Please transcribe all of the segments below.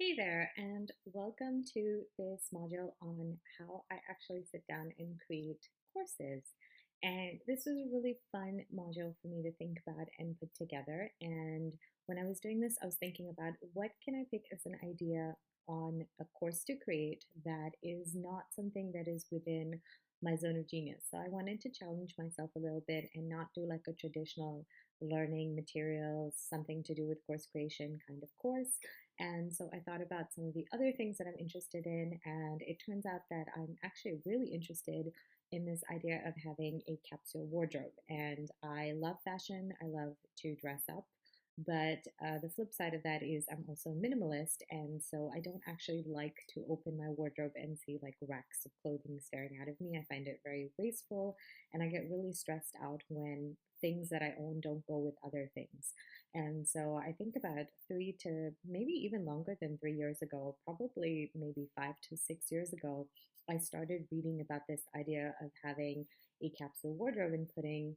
Hey there, and welcome to this module on how I actually sit down and create courses. And this was a really fun module for me to think about and put together. And when I was doing this, I was thinking about what can I pick as an idea on a course to create that is not something that is within my zone of genius. So I wanted to challenge myself a little bit and not do like a traditional learning materials, something to do with course creation kind of course. And so I thought about some of the other things that I'm interested in, and it turns out that I'm actually really interested in this idea of having a capsule wardrobe. And I love fashion, I love to dress up, but the flip side of that is I'm also a minimalist, and so I don't actually like to open my wardrobe and see like racks of clothing staring out of me. I find it very wasteful, and I get really stressed out when things that I own don't go with other things. And so I think about 3 to maybe even longer than 3 years ago, probably maybe 5 to 6 years ago, I started reading about this idea of having a capsule wardrobe and putting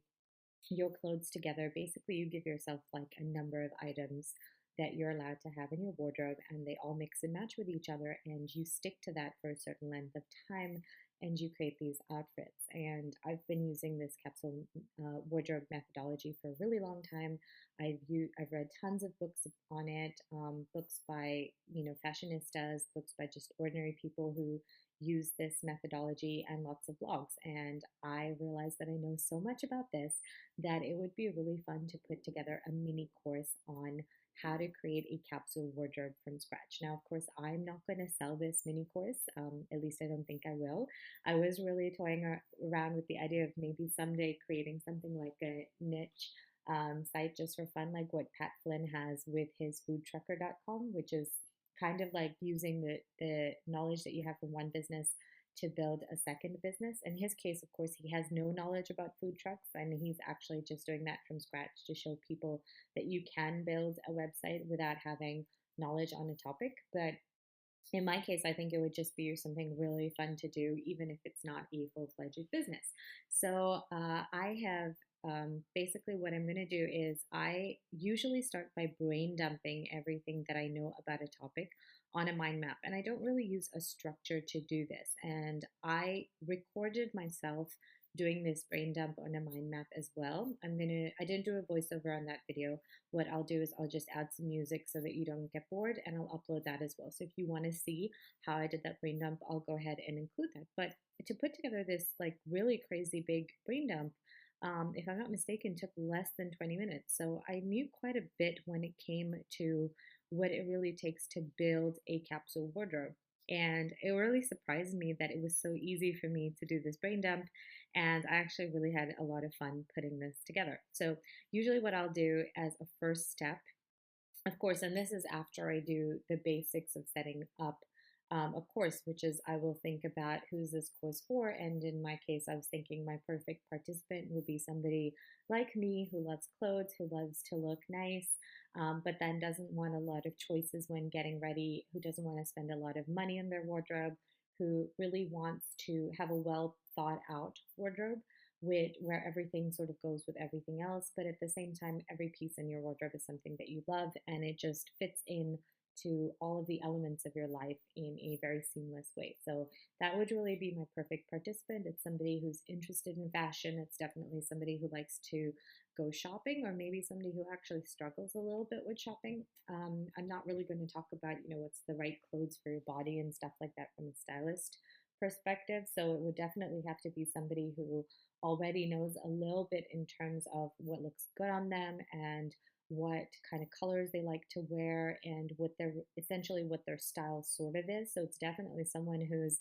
your clothes together. Basically, you give yourself like a number of items that you're allowed to have in your wardrobe, and they all mix and match with each other, and you stick to that for a certain length of time, and you create these outfits. And I've been using this capsule wardrobe methodology for a really long time. I've read tons of books on it, books by fashionistas, books by just ordinary people who use this methodology, and lots of blogs. And I realized that I know so much about this that it would be really fun to put together a mini course on how to create a capsule wardrobe from scratch. Now, of course, I'm not going to sell this mini course. At least I don't think I will. I was really toying around with the idea of maybe someday creating something like a niche site just for fun, like what Pat Flynn has with his foodtrucker.com, which is kind of like using the knowledge that you have from one business to build a second business. In his case, of course, he has no knowledge about food trucks, and he's actually just doing that from scratch to show people that you can build a website without having knowledge on a topic. But in my case, I think it would just be something really fun to do, even if it's not a full fledged business. So I have basically what I'm going to do is I usually start by brain dumping everything that I know about a topic on a mind map. And I don't really use a structure to do this. And I recorded myself doing this brain dump on a mind map as well. I didn't do a voiceover on that video. What I'll do is I'll just add some music so that you don't get bored, and I'll upload that as well. So if you want to see how I did that brain dump, I'll go ahead and include that. But to put together this like really crazy big brain dump, if I'm not mistaken, took less than 20 minutes. So I knew quite a bit when it came to what it really takes to build a capsule wardrobe. And it really surprised me that it was so easy for me to do this brain dump. And I actually really had a lot of fun putting this together. So, usually, what I'll do as a first step, of course, and this is after I do the basics of setting up a course, which is I will think about who's this course for. And in my case, I was thinking my perfect participant will be somebody like me who loves clothes, who loves to look nice, but then doesn't want a lot of choices when getting ready, who doesn't want to spend a lot of money on their wardrobe, who really wants to have a well thought out wardrobe where everything sort of goes with everything else, but at the same time, every piece in your wardrobe is something that you love, and it just fits in to all of the elements of your life in a very seamless way. So that would really be my perfect participant. It's somebody who's interested in fashion. It's definitely somebody who likes to go shopping, or maybe somebody who actually struggles a little bit with shopping. I'm not really going to talk about, what's the right clothes for your body and stuff like that from a stylist perspective. So it would definitely have to be somebody who already knows a little bit in terms of what looks good on them and what kind of colors they like to wear and what their essentially what their style sort of is. So it's definitely someone who's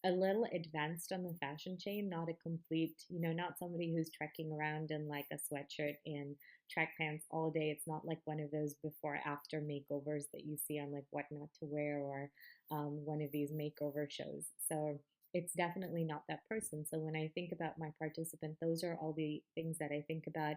a little advanced on the fashion chain, not a complete, not somebody who's trekking around in like a sweatshirt and track pants all day. It's not like one of those before after makeovers that you see on like what not to wear, or one of these makeover shows. So it's definitely not that person. So when I think about my participant, those are all the things that I think about.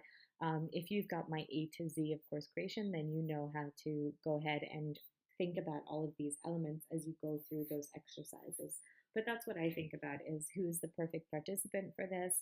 If you've got my A to Z of course creation, then you know how to go ahead and think about all of these elements as you go through those exercises. But that's what I think about, is who's the perfect participant for this.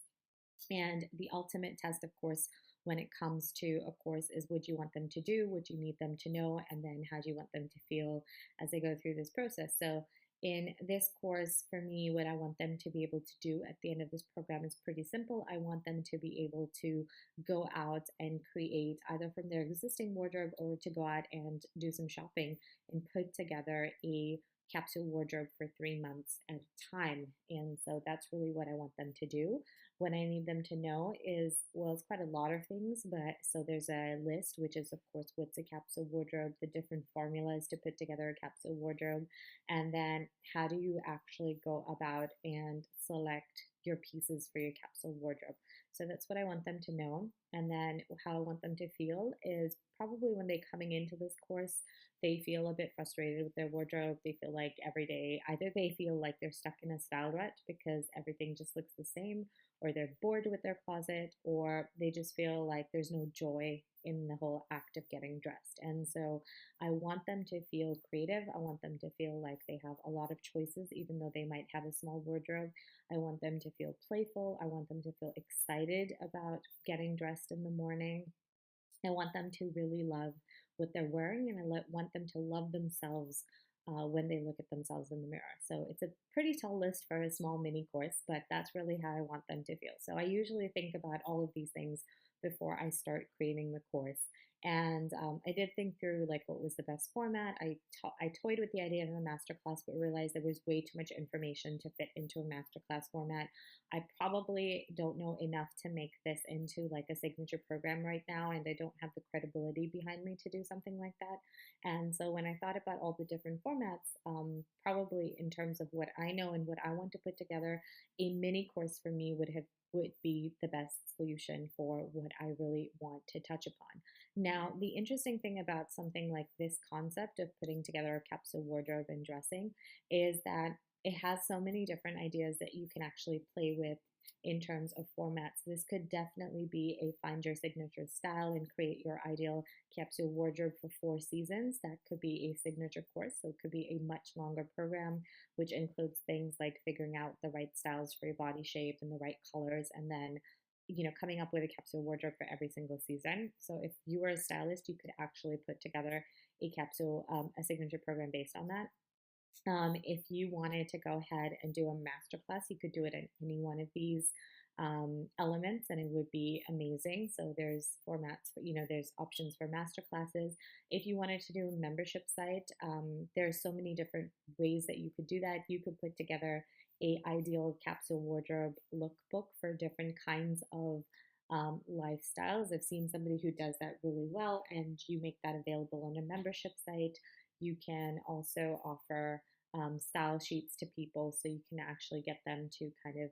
And the ultimate test, of course, when it comes to a course is what you want them to do, what you need them to know, and then how do you want them to feel as they go through this process. So in this course, for me, what I want them to be able to do at the end of this program is pretty simple. I want them to be able to go out and create either from their existing wardrobe or to go out and do some shopping and put together a capsule wardrobe for 3 months at a time. And so that's really what I want them to do. What I need them to know is, well, it's quite a lot of things, but so there's a list, which is, of course, what's a capsule wardrobe, the different formulas to put together a capsule wardrobe, and then how do you actually go about and select your pieces for your capsule wardrobe. So that's what I want them to know. And then how I want them to feel is probably when they're coming into this course, they feel a bit frustrated with their wardrobe. They feel like every day, either they feel like they're stuck in a style rut because everything just looks the same, or they're bored with their closet, or they just feel like there's no joy in the whole act of getting dressed. And so I want them to feel creative. I want them to feel like they have a lot of choices, even though they might have a small wardrobe. I want them to feel playful. I want them to feel excited about getting dressed in the morning. I want them to really love what they're wearing, and want them to love themselves when they look at themselves in the mirror. So it's a pretty tall list for a small mini course, but that's really how I want them to feel. So I usually think about all of these things before I start creating the course. And I did think through like what was the best format. I toyed with the idea of a masterclass, but realized there was way too much information to fit into a masterclass format. I probably don't know enough to make this into like a signature program right now, and I don't have the credibility behind me to do something like that. And so when I thought about all the different formats, probably in terms of what I know and what I want to put together, a mini course for me would be the best solution for what I really want to touch upon. Now, the interesting thing about something like this concept of putting together a capsule wardrobe and dressing is that it has so many different ideas that you can actually play with in terms of formats. This could definitely be a find your signature style and create your ideal capsule wardrobe for 4 seasons. That could be a signature course. So it could be a much longer program, which includes things like figuring out the right styles for your body shape and the right colors, and then coming up with a capsule wardrobe for every single season. So if you were a stylist, you could actually put together a signature program based on that. If you wanted to go ahead and do a masterclass, you could do it in any one of these elements, and it would be amazing. So there's formats for, there's options for masterclasses. If you wanted to do a membership site, there's so many different ways that you could do that. You could put together a ideal capsule wardrobe lookbook for different kinds of lifestyles. I've seen somebody who does that really well, and you make that available on a membership site. You can also offer style sheets to people, so you can actually get them to kind of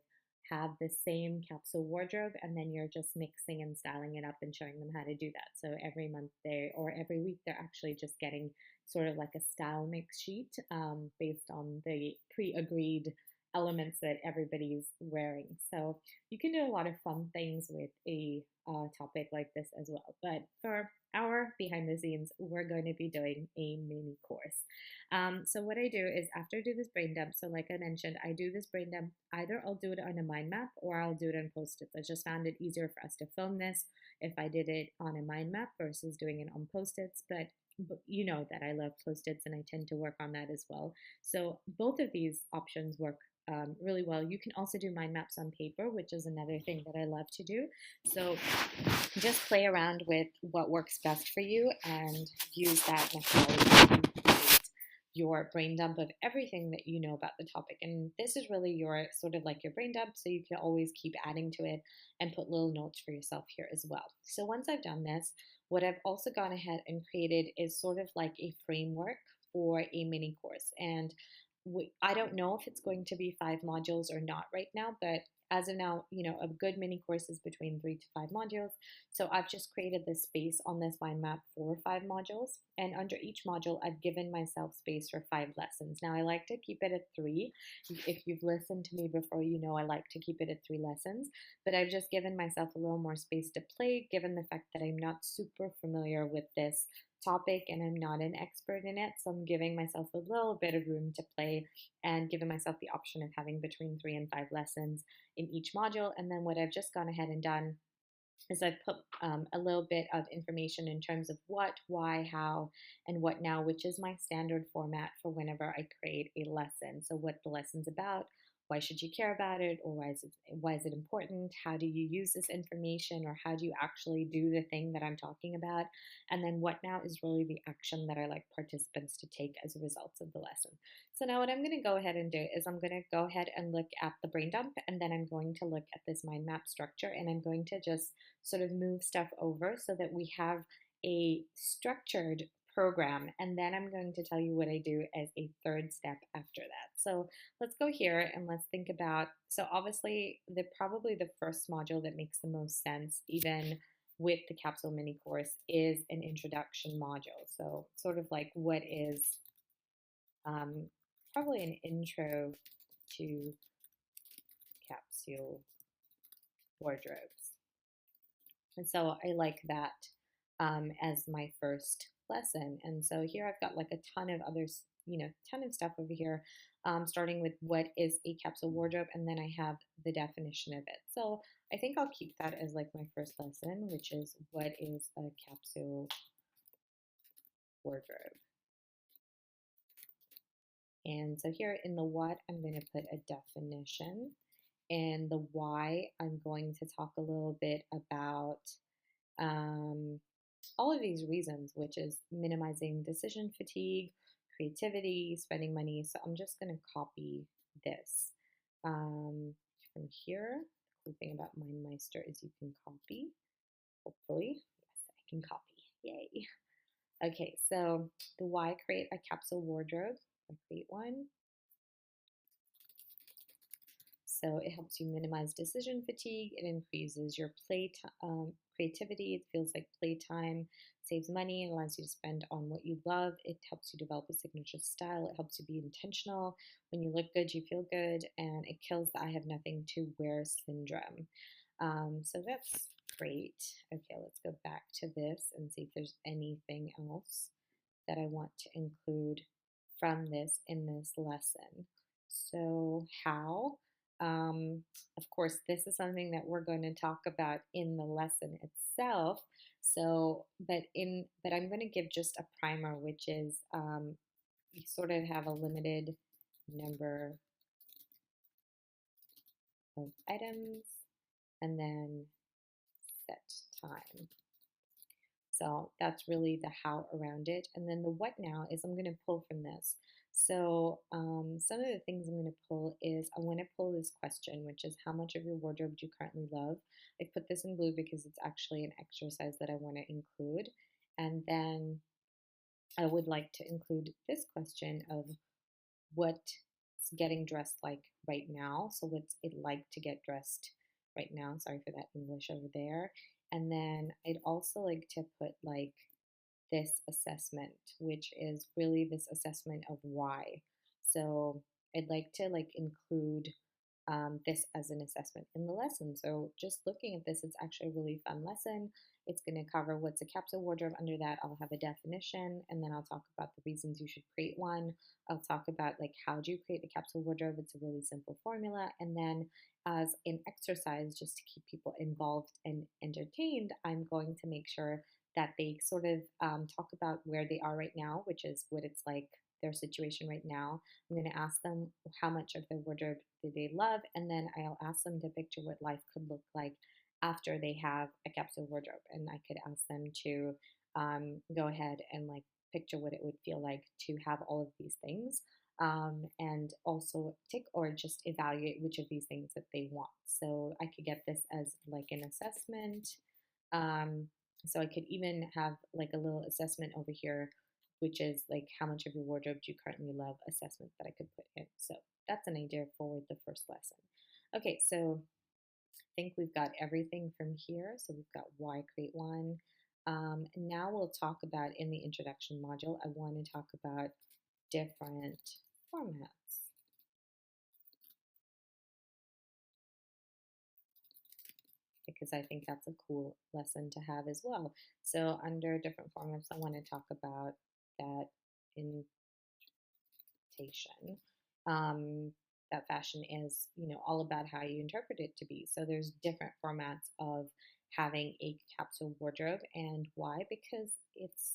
have the same capsule wardrobe, and then you're just mixing and styling it up and showing them how to do that. So every month or every week they're actually just getting sort of like a style mix sheet based on the pre-agreed elements that everybody's wearing. So you can do a lot of fun things with a topic like this as well. But for our behind the scenes, we're going to be doing a mini course. So what I do is after I do this brain dump, so like I mentioned, I do this brain dump, either I'll do it on a mind map or I'll do it on Post-its. I just found it easier for us to film this if I did it on a mind map versus doing it on Post-its. But you know that I love Post-its and I tend to work on that as well. So both of these options work really well. You can also do mind maps on paper, which is another thing that I love to do. So just play around with what works best for you and use that methodology to create your brain dump of everything that you know about the topic. And this is really your sort of like your brain dump, so you can always keep adding to it and put little notes for yourself here as well. So once I've done this, what I've also gone ahead and created is sort of like a framework for a mini course. And I don't know if it's going to be 5 modules or not right now, but as of now, a good mini course is between 3 to 5 modules. So I've just created this space on this mind map for 5 modules. And under each module, I've given myself space for 5 lessons. Now I like to keep it at 3. If you've listened to me before, you know I like to keep it at 3 lessons, but I've just given myself a little more space to play, given the fact that I'm not super familiar with this topic and I'm not an expert in it. So I'm giving myself a little bit of room to play and giving myself the option of having between 3 and 5 lessons in each module. And then what I've just gone ahead and done is I've put a little bit of information in terms of what, why, how, and what now, which is my standard format for whenever I create a lesson. So what the lesson's about, why should you care about it, or why is it important? How do you use this information, or how do you actually do the thing that I'm talking about? And then what now is really the action that I like participants to take as a result of the lesson. So now what I'm going to go ahead and do is I'm going to go ahead and look at the brain dump, and then I'm going to look at this mind map structure, and I'm going to just sort of move stuff over so that we have a structured program. And then I'm going to tell you what I do as a third step after that. So let's go here and let's think about, so obviously probably the first module that makes the most sense, even with the capsule mini course, is an introduction module. So sort of like what is um, probably an intro to capsule wardrobes. And so I like that as my first lesson. And so here I've got like a ton of others, ton of stuff over here, starting with what is a capsule wardrobe, and then I have the definition of it. So I think I'll keep that as like my first lesson, which is what is a capsule wardrobe. And so here in the what, I'm going to put a definition. And the why, I'm going to talk a little bit about all of these reasons, which is minimizing decision fatigue, creativity, spending money. So I'm just going to copy this from here. The cool thing about MindMeister is you can copy. Hopefully, yes, I can copy. Yay. Okay, so the why, create a capsule wardrobe. I create one. So it helps you minimize decision fatigue. It increases your creativity. It feels like playtime, saves money, it allows you to spend on what you love. It helps you develop a signature style. It helps you be intentional. When you look good, you feel good, and it kills the I have nothing to wear syndrome. So that's great. Okay, let's go back to this and see if there's anything else that I want to include from this in this lesson. So, how? Of course, this is something that we're going to talk about in the lesson itself. So, but I'm going to give just a primer, which is you sort of have a limited number of items, and then set time. So that's really the how around it. And then the what now is I'm going to pull from this. So some of the things I'm going to pull is I want to pull this question, which is how much of your wardrobe do you currently love? I put this in blue because it's actually an exercise that I want to include. And then I would like to include this question of what's getting dressed like right now. So what's it like to get dressed right now? Sorry for that English over there. And then I'd also like to put like this assessment, which is really this assessment of why. So I'd like to like include this as an assessment in the lesson. So just looking at this, it's actually a really fun lesson. It's going to cover what's a capsule wardrobe. Under that, I'll have a definition, and then I'll talk about the reasons you should create one. I'll talk about like how do you create a capsule wardrobe. It's a really simple formula. And then as an exercise, just to keep people involved and entertained, I'm going to make sure that they sort of talk about where they are right now, which is what it's like their situation right now. I'm going to ask them how much of their wardrobe do they love, and then I'll ask them to picture what life could look like after they have a capsule wardrobe. And I could ask them to go ahead and like picture what it would feel like to have all of these things. And also tick or just evaluate which of these things that they want. So I could get this as like an assessment. So I could even have like a little assessment over here, which is like how much of your wardrobe do you currently love assessment that I could put in. So that's an idea for the first lesson. Okay, so I think we've got everything from here. So we've got why create one. Now we'll talk about in the introduction module, I want to talk about different formats. Because I think that's a cool lesson to have as well. So under different formats, I want to talk about that invitation. That fashion is, all about how you interpret it to be. So there's different formats of having a capsule wardrobe. And why? Because it's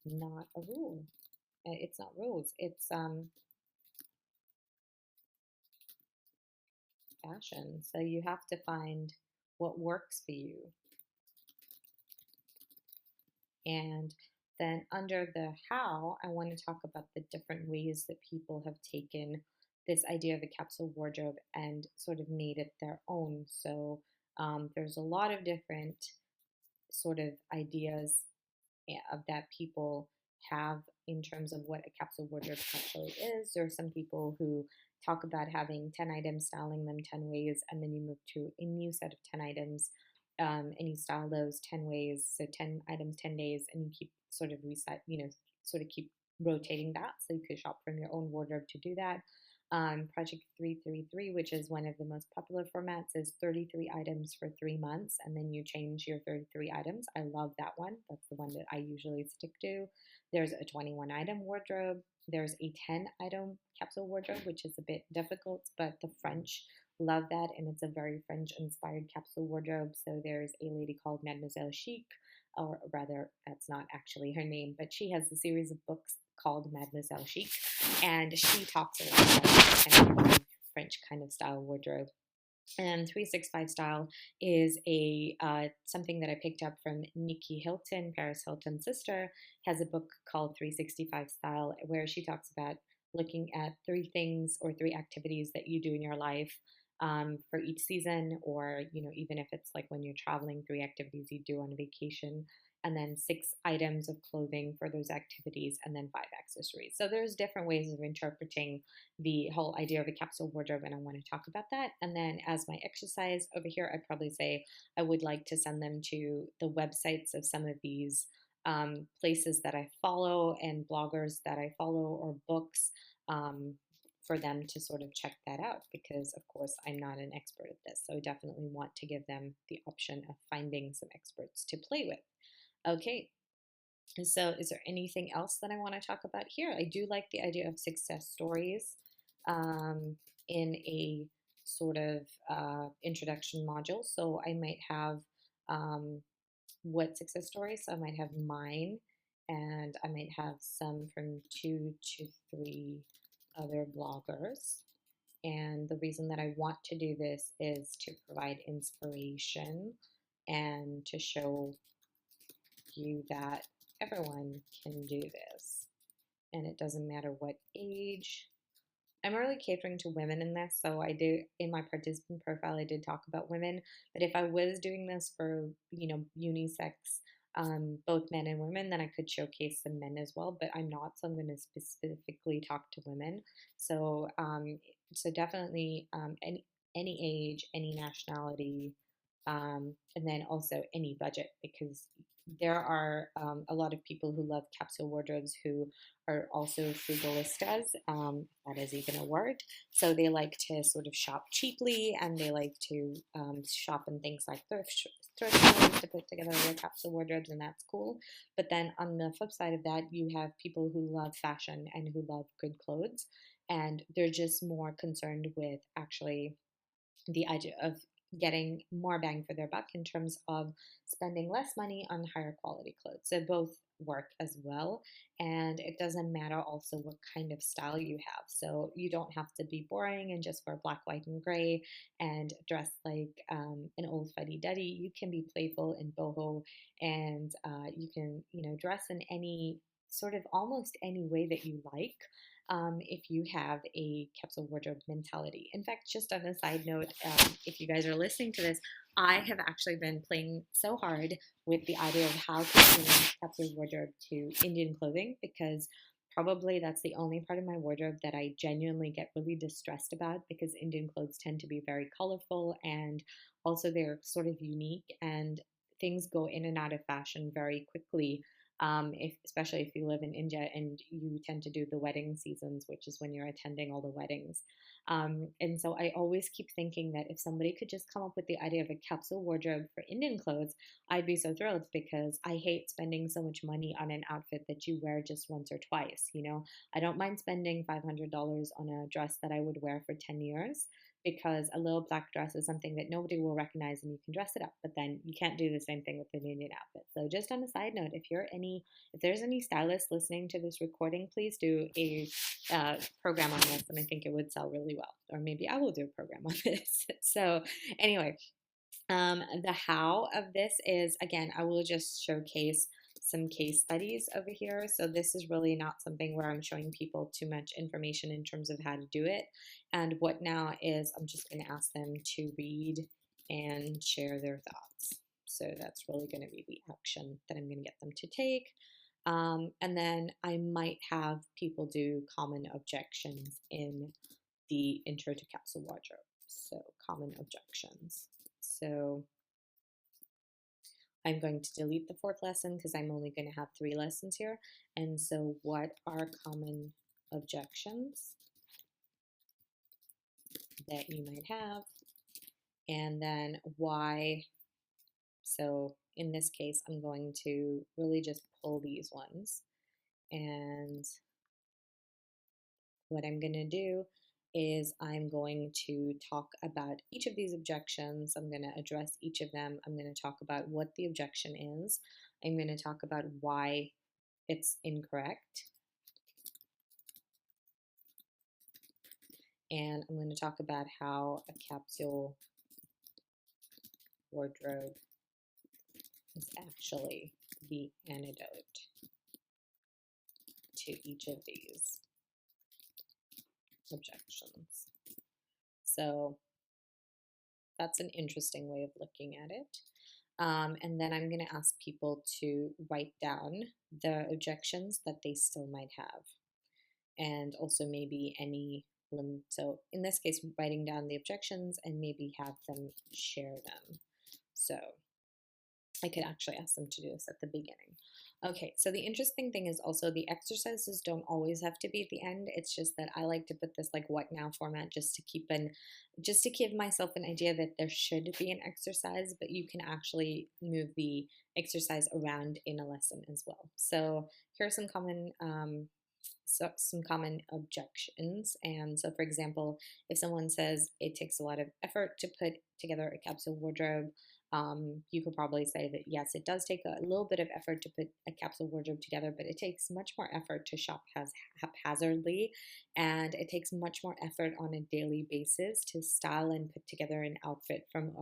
not a rule. It's not rules. It's fashion. So you have to find what works for you. And then under the how, I want to talk about the different ways that people have taken this idea of a capsule wardrobe and sort of made it their own. So there's a lot of different sort of ideas of that people have in terms of what a capsule wardrobe actually is. There are some people who talk about having 10 items, styling them 10 ways, and then you move to a new set of 10 items and you style those 10 ways. So 10 items, 10 days, and you keep sort of reset, sort of keep rotating that. So you could shop from your own wardrobe to do that. Project 333, which is one of the most popular formats, is 33 items for 3 months, and then you change your 33 items. I love that one. That's the one that I usually stick to. There's a 21 item wardrobe. There's a 10 item capsule wardrobe, which is a bit difficult, but the French love that, and it's a very French inspired capsule wardrobe. So there's a lady called Mademoiselle Chic, or rather, that's not actually her name, but she has a series of books called Mademoiselle Chic, and she talks a lot about kind of French kind of style wardrobe. And 365 style is a something that I picked up from Nikki Hilton, Paris Hilton's sister, has a book called 365 style where she talks about looking at three things or three activities that you do in your life for each season, or even if it's like when you're traveling, three activities you do on a vacation, and then six items of clothing for those activities, and then five accessories. So there's different ways of interpreting the whole idea of a capsule wardrobe, and I want to talk about that. And then as my exercise over here, I'd probably say I would like to send them to the websites of some of these places that I follow and bloggers that I follow, or books, um, for them to sort of check that out, because of course I'm not an expert at this. So I definitely want to give them the option of finding some experts to play with. Okay, so is there anything else that I want to talk about here? I do like the idea of success stories um, in a sort of introduction module. So I might have um, what success stories? So I might have mine, and I might have some from 2 to 3 other bloggers. And the reason that I want to do this is to provide inspiration and to show you that everyone can do this. And it doesn't matter what age. I'm really catering to women in this. So I do, in my participant profile, I did talk about women. But if I was doing this for, unisex, both men and women, then I could showcase some men as well. But I'm not, so I'm going to specifically talk to women. So, so definitely any age, any nationality, and then also any budget, because there are a lot of people who love capsule wardrobes who are also frugalistas. That is even a word. So they like to sort of shop cheaply, and they like to shop in things like thrift stores to put together their capsule wardrobes, and that's cool. But then on the flip side of that, you have people who love fashion and who love good clothes, and they're just more concerned with actually the idea of getting more bang for their buck in terms of spending less money on higher quality clothes. So both work as well. And it doesn't matter also what kind of style you have. So you don't have to be boring and just wear black, white, and gray and dress like an old fuddy duddy. You can be playful and boho, and you can, dress in any sort of almost any way that you like, if you have a capsule wardrobe mentality. In fact, just on a side note, if you guys are listening to this, I have actually been playing so hard with the idea of how to bring capsule wardrobe to Indian clothing, because probably that's the only part of my wardrobe that I genuinely get really distressed about, because Indian clothes tend to be very colorful, and also they're sort of unique, and things go in and out of fashion very quickly, especially if you live in India and you tend to do the wedding seasons, which is when you're attending all the weddings. And so I always keep thinking that if somebody could just come up with the idea of a capsule wardrobe for Indian clothes, I'd be so thrilled, because I hate spending so much money on an outfit that you wear just once or twice. I don't mind spending $500 on a dress that I would wear for 10 years, because a little black dress is something that nobody will recognize and you can dress it up, but then you can't do the same thing with an Indian outfit. So just on a side note, if there's any stylists listening to this recording, please do a program on this, and I think it would sell really well. Or maybe I will do a program on this. So anyway, the how of this is, again, I will just showcase some case studies over here. So this is really not something where I'm showing people too much information in terms of how to do it. And what now is I'm just going to ask them to read and share their thoughts. So that's really going to be the action that I'm going to get them to take. And then I might have people do common objections in the Intro to Capsule Wardrobe. So common objections. So I'm going to delete the fourth lesson because I'm only going to have 3 lessons here. And so what are common objections that you might have? And then why? So in this case, I'm going to really just pull these ones. And what I'm going to do is I'm going to talk about each of these objections. I'm going to address each of them. I'm going to talk about what the objection is. I'm going to talk about why it's incorrect. And I'm going to talk about how a capsule wardrobe is actually the antidote to each of these objections. So that's an interesting way of looking at it. And then I'm going to ask people to write down the objections that they still might have, and also maybe any so in this case, writing down the objections and maybe have them share them. So I could actually ask them to do this at the beginning. Okay, so the interesting thing is also the exercises don't always have to be at the end. It's just that I like to put this like what now format just to give myself an idea that there should be an exercise, but you can actually move the exercise around in a lesson as well. So here are some common objections. And so, for example, if someone says it takes a lot of effort to put together a capsule wardrobe, you could probably say that yes, it does take a little bit of effort to put a capsule wardrobe together, but it takes much more effort to shop haphazardly, and it takes much more effort on a daily basis to style and put together an outfit from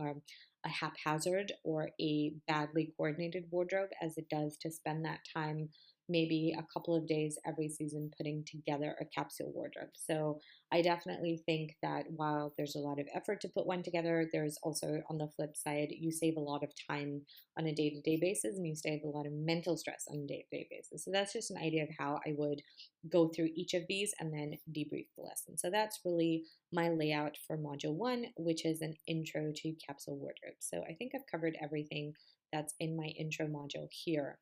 a haphazard or a badly coordinated wardrobe as it does to spend that time, maybe a couple of days every season, putting together a capsule wardrobe. So I definitely think that while there's a lot of effort to put one together, there's also, on the flip side, you save a lot of time on a day-to-day basis, and you save a lot of mental stress on a day-to-day basis. So that's just an idea of how I would go through each of these and then debrief the lesson. So that's really my layout for Module 1, which is an intro to capsule wardrobe. So I think I've covered everything that's in my intro module here.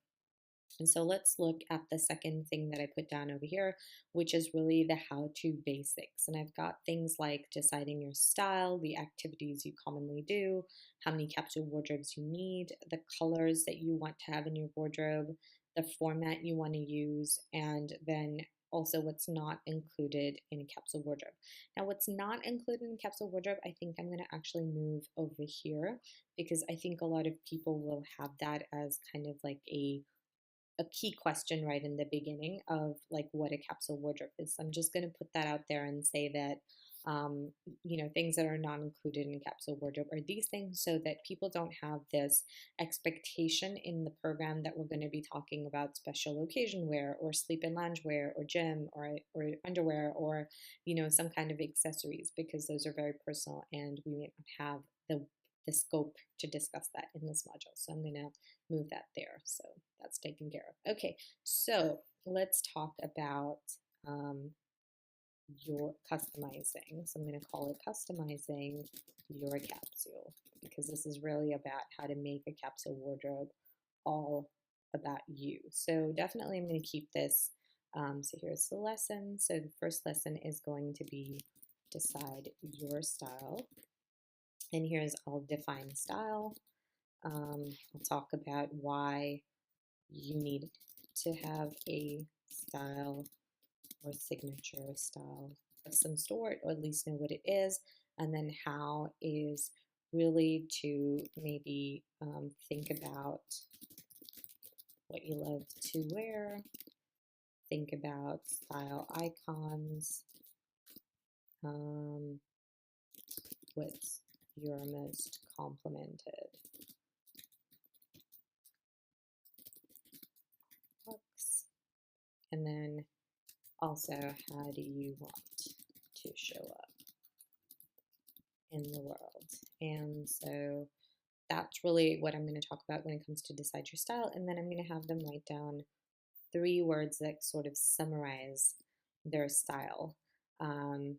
And so let's look at the second thing that I put down over here, which is really the how-to basics. And I've got things like deciding your style, the activities you commonly do, how many capsule wardrobes you need, the colors that you want to have in your wardrobe, the format you want to use, and then also what's not included in a capsule wardrobe. Now, what's not included in a capsule wardrobe, I think I'm going to actually move over here, because I think a lot of people will have that as kind of like a key question right in the beginning of like what a capsule wardrobe is. So I'm just going to put that out there and say that things that are not included in a capsule wardrobe are these things, so that people don't have this expectation in the program that we're going to be talking about special occasion wear or sleep and lounge wear or gym or underwear or some kind of accessories, because those are very personal and we may not have the scope to discuss that in this module. So I'm going to move that there. So that's taken care of. Okay, so let's talk about your customizing. So I'm going to call it customizing your capsule, because this is really about how to make a capsule wardrobe all about you. So definitely I'm going to keep this. So here's the lesson. So the first lesson is going to be decide your style. And here's I'll define style. I'll talk about why you need to have a style or signature style of some sort, or at least know what it is. And then how is really to maybe think about what you love to wear, think about style icons, um, what's your most complimented looks, and then also how do you want to show up in the world. And so that's really what I'm going to talk about when it comes to decide your style. And then I'm going to have them write down 3 words that sort of summarize their style. Um,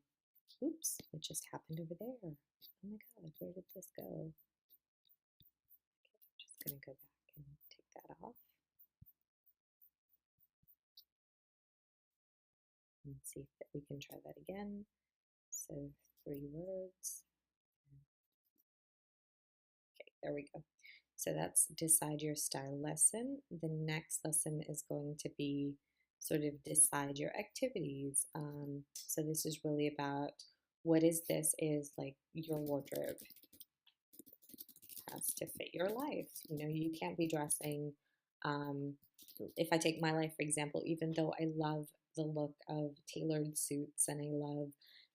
Oops, what just happened over there? Oh my God, where did this go? Okay, I'm just going to go back and take that off and see if we can try that again. So 3 words. Okay, there we go. So that's decide your style lesson. The next lesson is going to be sort of decide your activities. So this is really about what is this is like your wardrobe has to fit your life. You know, you can't be dressing. If I take my life, for example, even though I love the look of tailored suits and I love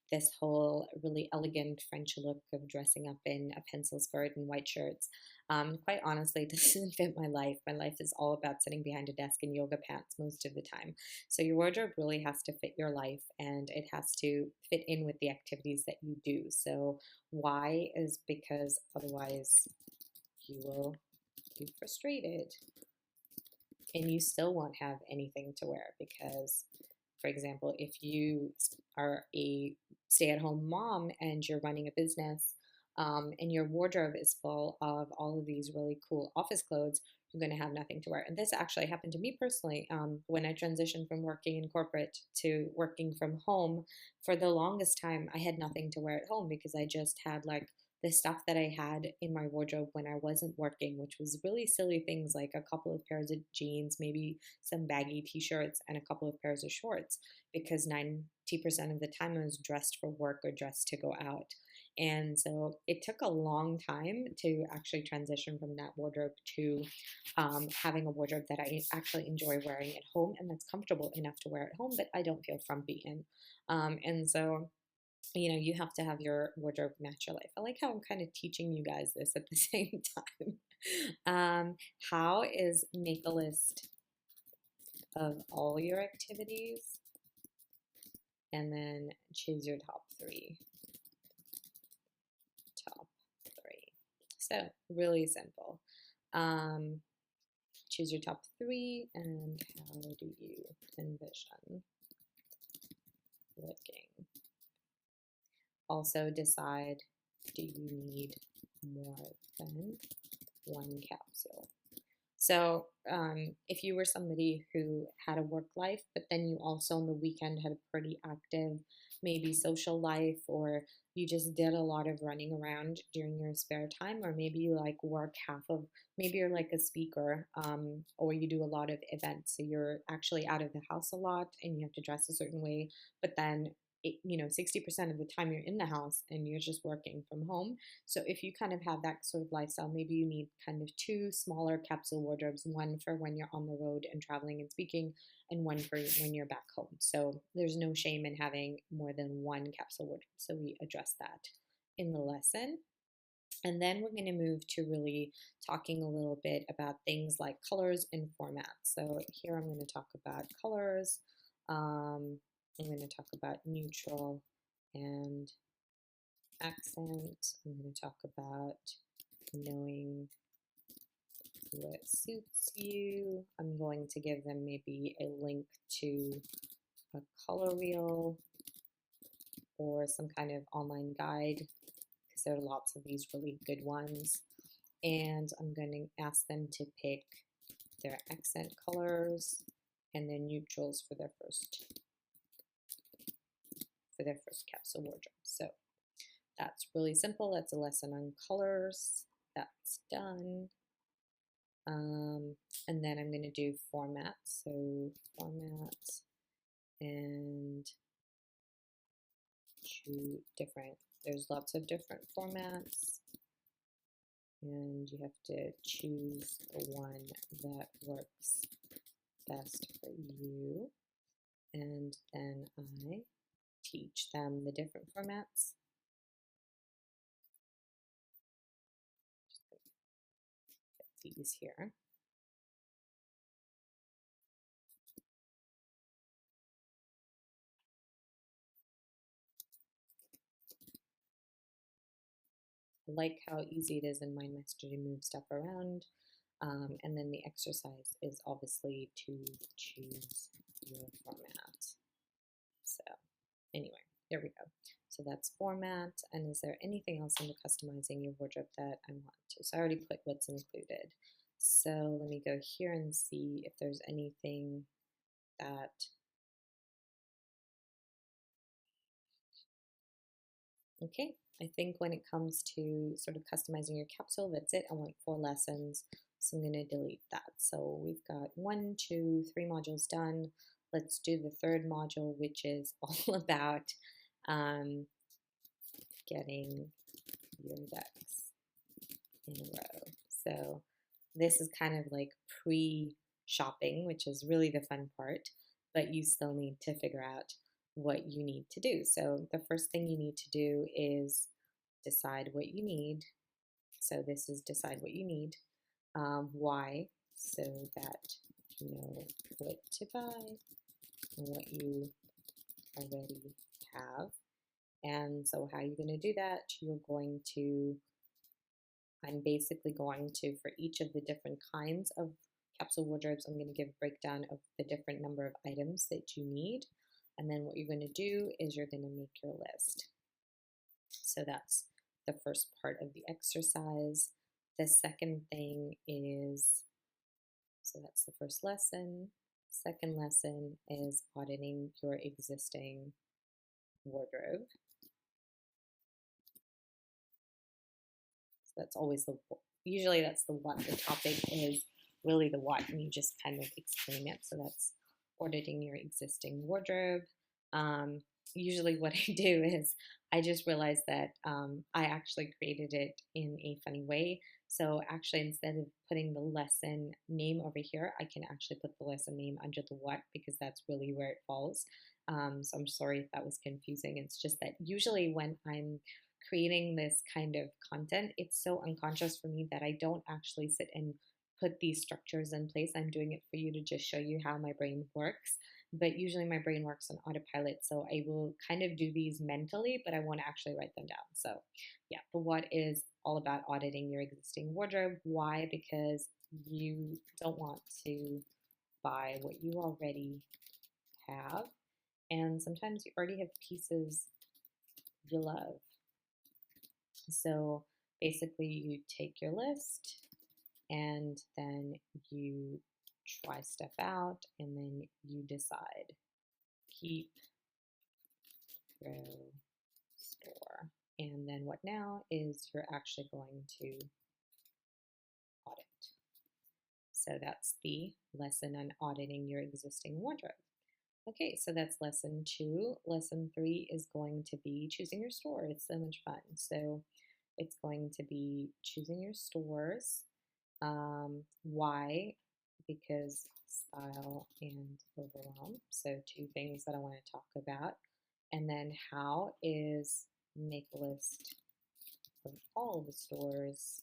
this whole really elegant French look of dressing up in a pencil skirt and white shirts, quite honestly, it doesn't fit my life. My life is all about sitting behind a desk in yoga pants most of the time. So your wardrobe really has to fit your life and it has to fit in with the activities that you do. So why is because otherwise you will be frustrated and you still won't have anything to wear because, for example, if you are a stay-at-home mom and you're running a business and your wardrobe is full of all of these really cool office clothes, you're going to have nothing to wear. And this actually happened to me personally when I transitioned from working in corporate to working from home. For the longest time, I had nothing to wear at home because I just had like the stuff that I had in my wardrobe when I wasn't working, which was really silly things like a couple of pairs of jeans, maybe some baggy t-shirts, and a couple of pairs of shorts, because 90% of the time I was dressed for work or dressed to go out. And so it took a long time to actually transition from that wardrobe to having a wardrobe that I actually enjoy wearing at home and that's comfortable enough to wear at home, but I don't feel frumpy in. And so you know, you have to have your wardrobe match your life. I like how I'm kind of teaching you guys this at the same time. How is make a list of all your activities and then choose your top three. Top three. So really simple. Choose your top three and how do you envision looking? Also decide, do you need more than one capsule? So if you were somebody who had a work life, but then you also on the weekend had a pretty active, maybe social life, or you just did a lot of running around during your spare time, or maybe you like work half of, maybe you're like a speaker, or you do a lot of events. So you're actually out of the house a lot and you have to dress a certain way, but then you know, 60% of the time you're in the house and you're just working from home. So if you kind of have that sort of lifestyle, maybe you need kind of 2 smaller capsule wardrobes, one for when you're on the road and traveling and speaking, and one for when you're back home. So there's no shame in having more than one capsule wardrobe. So we address that in the lesson. And then we're going to move to really talking a little bit about things like colors and formats. So here I'm going to talk about colors. I'm going to talk about neutral and accent. I'm going to talk about knowing what suits you. I'm going to give them maybe a link to a color wheel or some kind of online guide because there are lots of these really good ones. And I'm going to ask them to pick their accent colors and their neutrals for their first capsule wardrobe. So that's really simple. That's a lesson on colors. That's done. And then I'm going to do format. So format and there's lots of different formats, and you have to choose the one that works best for you. And then I teach them the different formats. Just get these here. I like how easy it is in MindMaster to move stuff around. And then the exercise is obviously to choose your format. So anyway, there we go. So that's format. And is there anything else under customizing your wardrobe that I want to? So I already put what's included. So let me go here and see if there's anything that okay. I think when it comes to sort of customizing your capsule, that's it. I want 4 lessons, so I'm going to delete that. So we've got 1, 2, 3 modules done. Let's do the third module, which is all about getting your ducks in a row. So this is kind of like pre-shopping, which is really the fun part, but you still need to figure out what you need to do. So the first thing you need to do is decide what you need. So this is decide what you need. Why? So that you know what to buy and what you already have. And so how you're going to do that, I'm basically going to, for each of the different kinds of capsule wardrobes, I'm going to give a breakdown of the different number of items that you need. And then what you're going to do is you're going to make your list. So that's the first part of the exercise. The second thing is, so that's the first lesson. Second lesson is auditing your existing wardrobe. So that's always usually that's the what. The topic is really the what, and you just kind of explain it. So that's auditing your existing wardrobe. Usually what I do is I just realized that I actually created it in a funny way. So actually, instead of putting the lesson name over here, I can actually put the lesson name under the what, because that's really where it falls. So I'm sorry if that was confusing. It's just that usually when I'm creating this kind of content, it's so unconscious for me that I don't actually sit and put these structures in place. I'm doing it for you to just show you how my brain works. But usually my brain works on autopilot, so I will kind of do these mentally, but I won't actually write them down. So yeah, the what is all about auditing your existing wardrobe. Why? Because you don't want to buy what you already have, and sometimes you already have pieces you love. So basically you take your list and then you try stuff out, and then you decide keep, grow, store. And then what now is you're actually going to audit. So that's the lesson on auditing your existing wardrobe. Okay, so that's lesson 2. Lesson 3 is going to be choosing your store. It's so much fun. So it's going to be choosing your stores. Why? Because style and overwhelm. So 2 things that I want to talk about. And then how is make a list of all the stores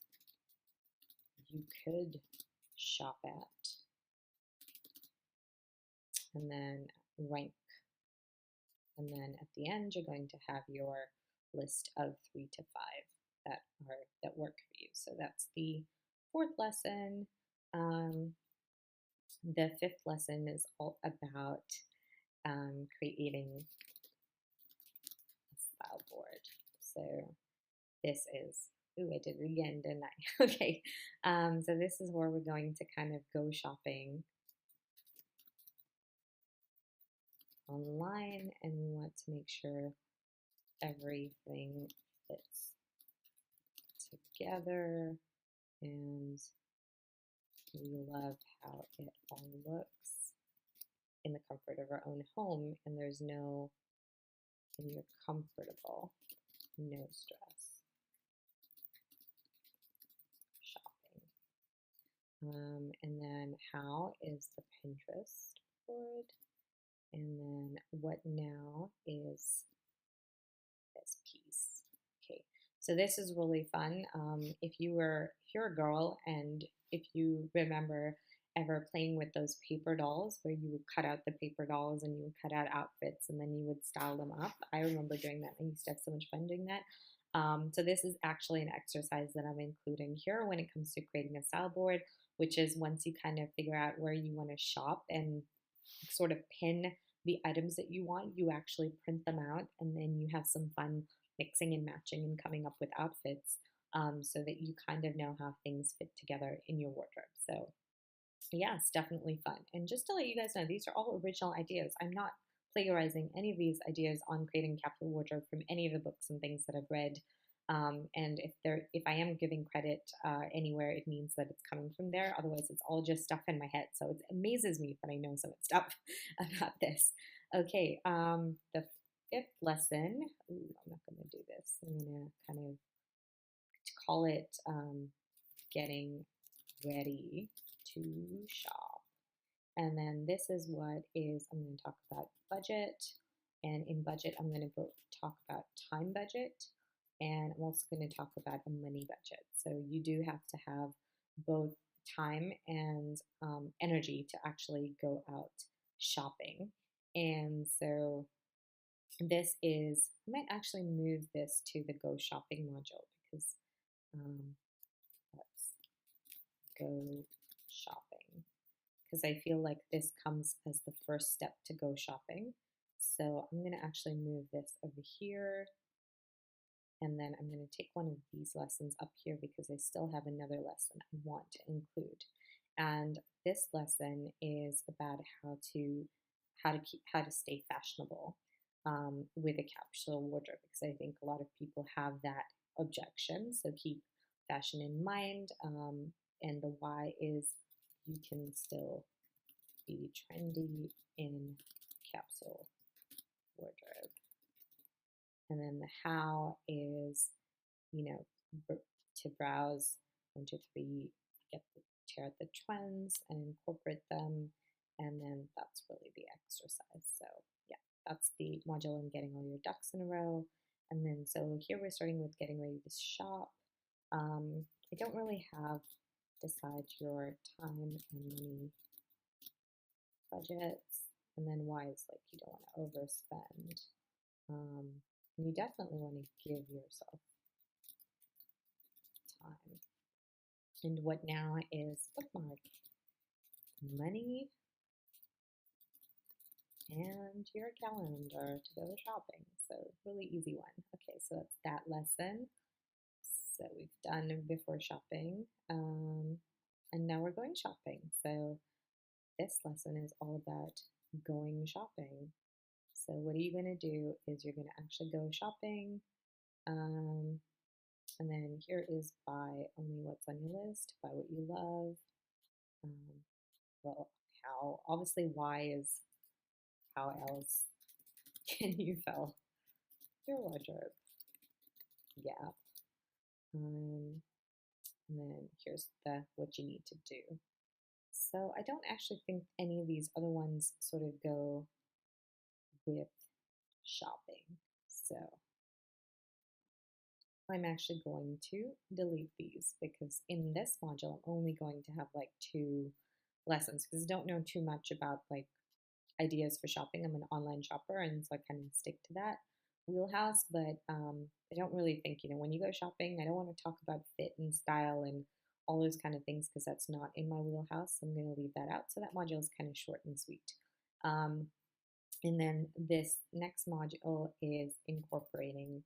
you could shop at. And then rank. And then at the end, you're going to have your list of 3 to 5 that work for you. So that's the 4th lesson. The 5th lesson is all about creating a style board. So this is, ooh, I did it again, didn't I? Okay, so this is where we're going to kind of go shopping online, and we want to make sure everything fits together, and we love how it all looks in the comfort of our own home, and there's no and you're comfortable, no stress shopping. And then how is the Pinterest board. And then what now is this piece. Okay, so this is really fun. If you're a girl and if you remember ever playing with those paper dolls where you would cut out the paper dolls and you would cut out outfits and then you would style them up. I remember doing that. I used to have so much fun doing that. So this is actually an exercise that I'm including here when it comes to creating a style board, which is once you kind of figure out where you want to shop and sort of pin the items that you want, you actually print them out and then you have some fun mixing and matching and coming up with outfits so that you kind of know how things fit together in your wardrobe. So yeah, it's definitely fun. And just to let you guys know, these are all original ideas. I'm not plagiarizing any of these ideas on creating a capsule wardrobe from any of the books and things that I've read. And if I am giving credit anywhere, it means that it's coming from there. Otherwise, it's all just stuff in my head. So it amazes me that I know so much stuff about this. Okay, the fifth lesson. Ooh, I'm not going to do this. I'm going to kind of call it getting ready to shop. And then this is what is, I'm going to talk about budget. And in budget, I'm going to talk about time budget. And I'm also going to talk about a money budget. So you do have to have both time and energy to actually go out shopping. And so this is, I might actually move this to the Go Shopping module because let's go shopping because I feel like this comes as the first step to go shopping. So I'm going to actually move this over here. And then I'm going to take one of these lessons up here because I still have another lesson I want to include. And this lesson is about how to stay fashionable with a capsule wardrobe because I think a lot of people have that objection. So keep fashion in mind. And the why is you can still be trendy in capsule wardrobe. And then the how is, to browse 1, 2, 3, tear out the trends and incorporate them. And then that's really the exercise. So yeah, that's the module in getting all your ducks in a row. And then so here we're starting with getting ready to shop. I don't really have decide your time and money budgets. And then why is like you don't want to overspend. You definitely want to give yourself time. And what now is bookmark money and your calendar to go shopping. So really easy one. Okay, so that's that lesson. So we've done before shopping, and now we're going shopping. So this lesson is all about going shopping. So what are you going to do is you're going to actually go shopping. And then here is buy only what's on your list, buy what you love. Well, how, obviously why is how else can you fill your wardrobe? Yeah. And then here's what you need to do. So I don't actually think any of these other ones sort of go with shopping. So I'm actually going to delete these because in this module, I'm only going to have like 2 lessons because I don't know too much about like ideas for shopping. I'm an online shopper and so I kind of stick to that wheelhouse, but I don't really think, when you go shopping, I don't want to talk about fit and style and all those kind of things because that's not in my wheelhouse. So I'm going to leave that out. So that module is kind of short and sweet. And then this next module is incorporating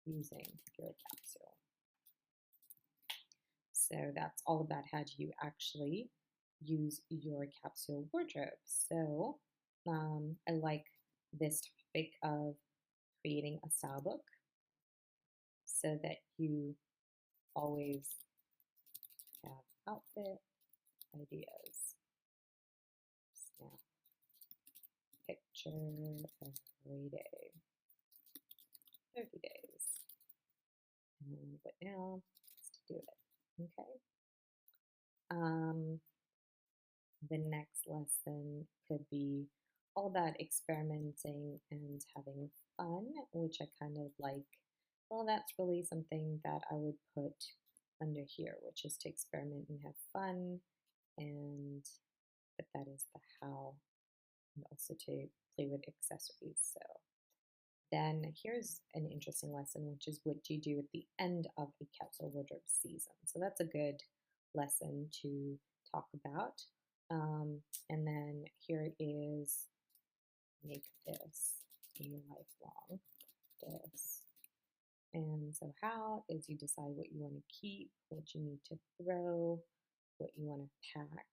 using your capsule. So that's all about how do you actually use your capsule wardrobe. So I like this topic of creating a style book so that you always have outfit ideas, snap picture every day, 30 days. But now, let's do it. Okay. Um, the next lesson could be all that experimenting and having fun, which I kind of like. Well, that's really something that I would put under here, which is to experiment and have fun, and but that is the how, and also to play with accessories. So then here's an interesting lesson, which is what do you do at the end of a capsule wardrobe season? So that's a good lesson to talk about. And then here is make this a lifelong this. And so how is you decide what you want to keep, what you need to throw, what you want to pack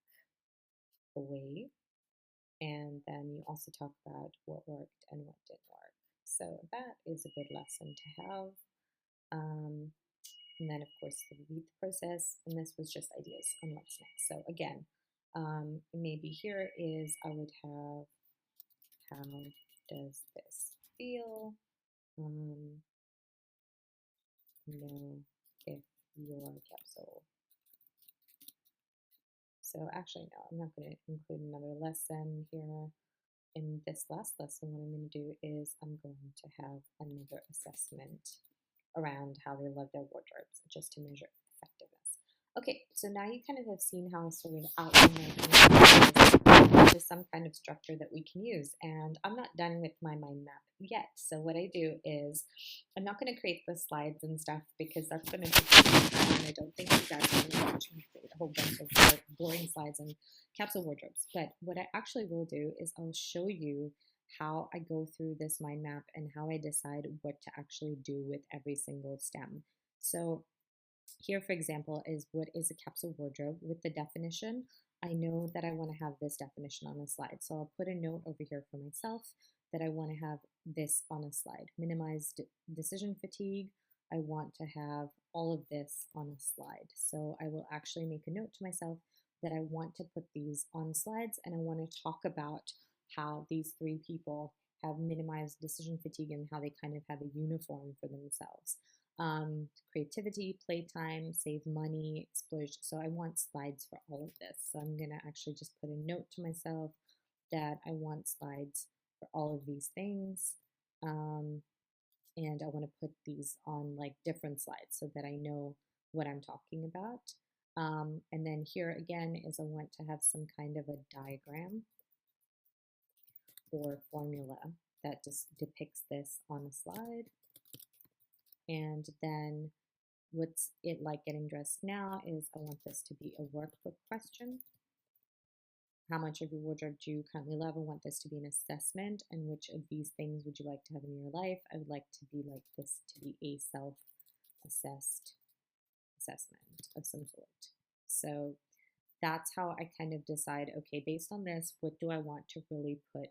away. And then you also talk about what worked and what didn't work. So that is a good lesson to have. Um, and then, of course, the read the process. And this was just ideas on what's next. So again, maybe here is I would have how does this feel? Know if your capsule. So actually, no, I'm not going to include another lesson here. In this last lesson, what I'm going to do is I'm going to have another assessment around how they love their wardrobes, just to measure effectiveness. Okay, so now you kind of have seen how I sort of outline into some kind of structure that we can use. And I'm not done with my mind map yet. So what I do is I'm not going to create the slides and stuff because that's going to take some time. And I don't think you guys want to watch me create a whole bunch of boring slides and capsule wardrobes. But what I actually will do is I'll show you how I go through this mind map and how I decide what to actually do with every single stem. So here, for example, is what is a capsule wardrobe with the definition. I know that I want to have this definition on a slide. So I'll put a note over here for myself that I want to have this on a slide. Minimize decision fatigue. I want to have all of this on a slide. So I will actually make a note to myself that I want to put these on slides and I want to talk about how these three people have minimized decision fatigue and how they kind of have a uniform for themselves. Creativity, playtime, save money, explosion. So I want slides for all of this. So I'm going to actually just put a note to myself that I want slides for all of these things. And I want to put these on like different slides so that I know what I'm talking about. And then here again is I want to have some kind of a diagram or formula that just depicts this on a slide. And then what's it like getting dressed now is I want this to be a workbook question. How much of your wardrobe do you currently love? I want this to be an assessment. And which of these things would you like to have in your life? I would like to be like this to be a self-assessed assessment of some sort. So that's how I kind of decide, okay, based on this, what do I want to really put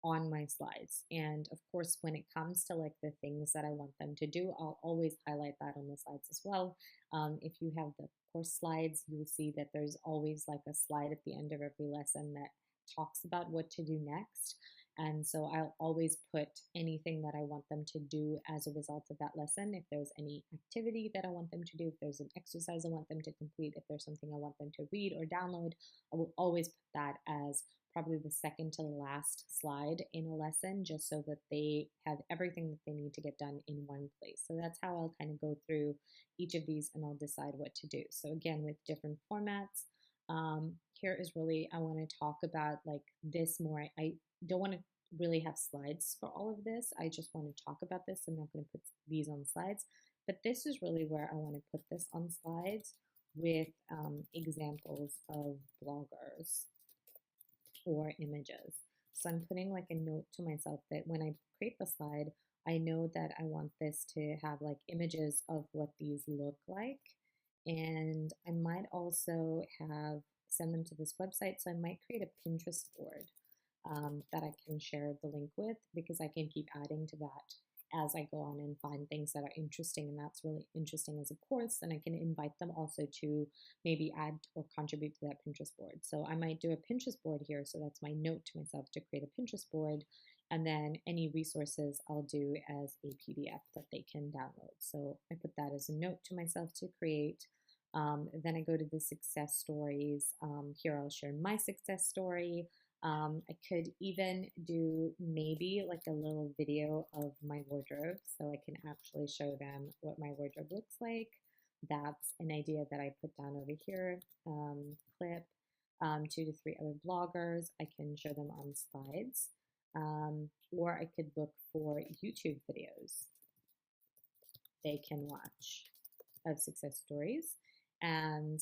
on my slides? And of course, when it comes to like the things that I want them to do, I'll always highlight that on the slides as well. If you have the course slides, you will see that there's always like a slide at the end of every lesson that talks about what to do next. And so I'll always put anything that I want them to do as a result of that lesson. If there's any activity that I want them to do, if there's an exercise I want them to complete, if there's something I want them to read or download, I will always put that as probably the second to the last slide in a lesson, just so that they have everything that they need to get done in one place. So that's how I'll kind of go through each of these and I'll decide what to do. So again, with different formats, here is really, I want to talk about like this more. I don't want to really have slides for all of this. I just want to talk about this. I'm not going to put these on slides, but this is really where I want to put this on slides with examples of bloggers or images. So I'm putting like a note to myself that when I create the slide, I know that I want this to have like images of what these look like. And I might also have send them to this website. So I might create a Pinterest board that I can share the link with because I can keep adding to that as I go on and find things that are interesting and that's really interesting as a course. And I can invite them also to maybe add or contribute to that Pinterest board. So I might do a Pinterest board here. So that's my note to myself to create a Pinterest board. And then any resources I'll do as a PDF that they can download. So I put that as a note to myself to create. Then I go to the success stories. Here I'll share my success story. I could even do maybe like a little video of my wardrobe so I can actually show them what my wardrobe looks like. That's an idea that I put down over here. Clip 2 to 3 other bloggers. I can show them on slides. Or I could look for YouTube videos they can watch of success stories. And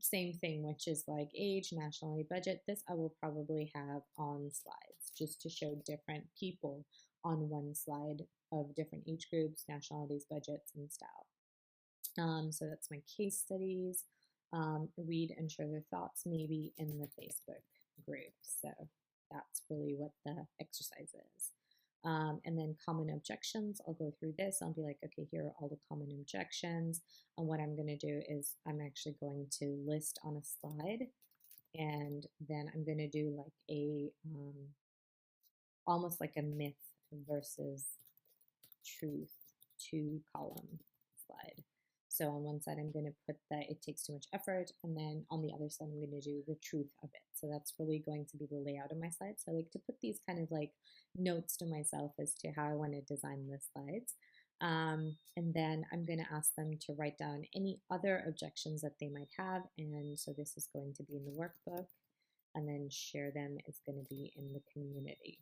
same thing, which is like age, nationality, budget. This I will probably have on slides just to show different people on one slide of different age groups, nationalities, budgets, and style. So that's my case studies. Read and share their thoughts maybe in the Facebook group. So that's really what the exercise is. And then common objections, I'll go through this. I'll be like, okay, here are all the common objections. And what I'm going to do is I'm actually going to list on a slide. And then I'm going to do like a, almost like a myth versus truth 2-column slide. So on one side, I'm going to put that it takes too much effort, and then on the other side, I'm going to do the truth of it. So that's really going to be the layout of my slides. So I like to put these kind of like notes to myself as to how I want to design the slides. And then I'm going to ask them to write down any other objections that they might have. And so this is going to be in the workbook, and then share them is going to be in the community.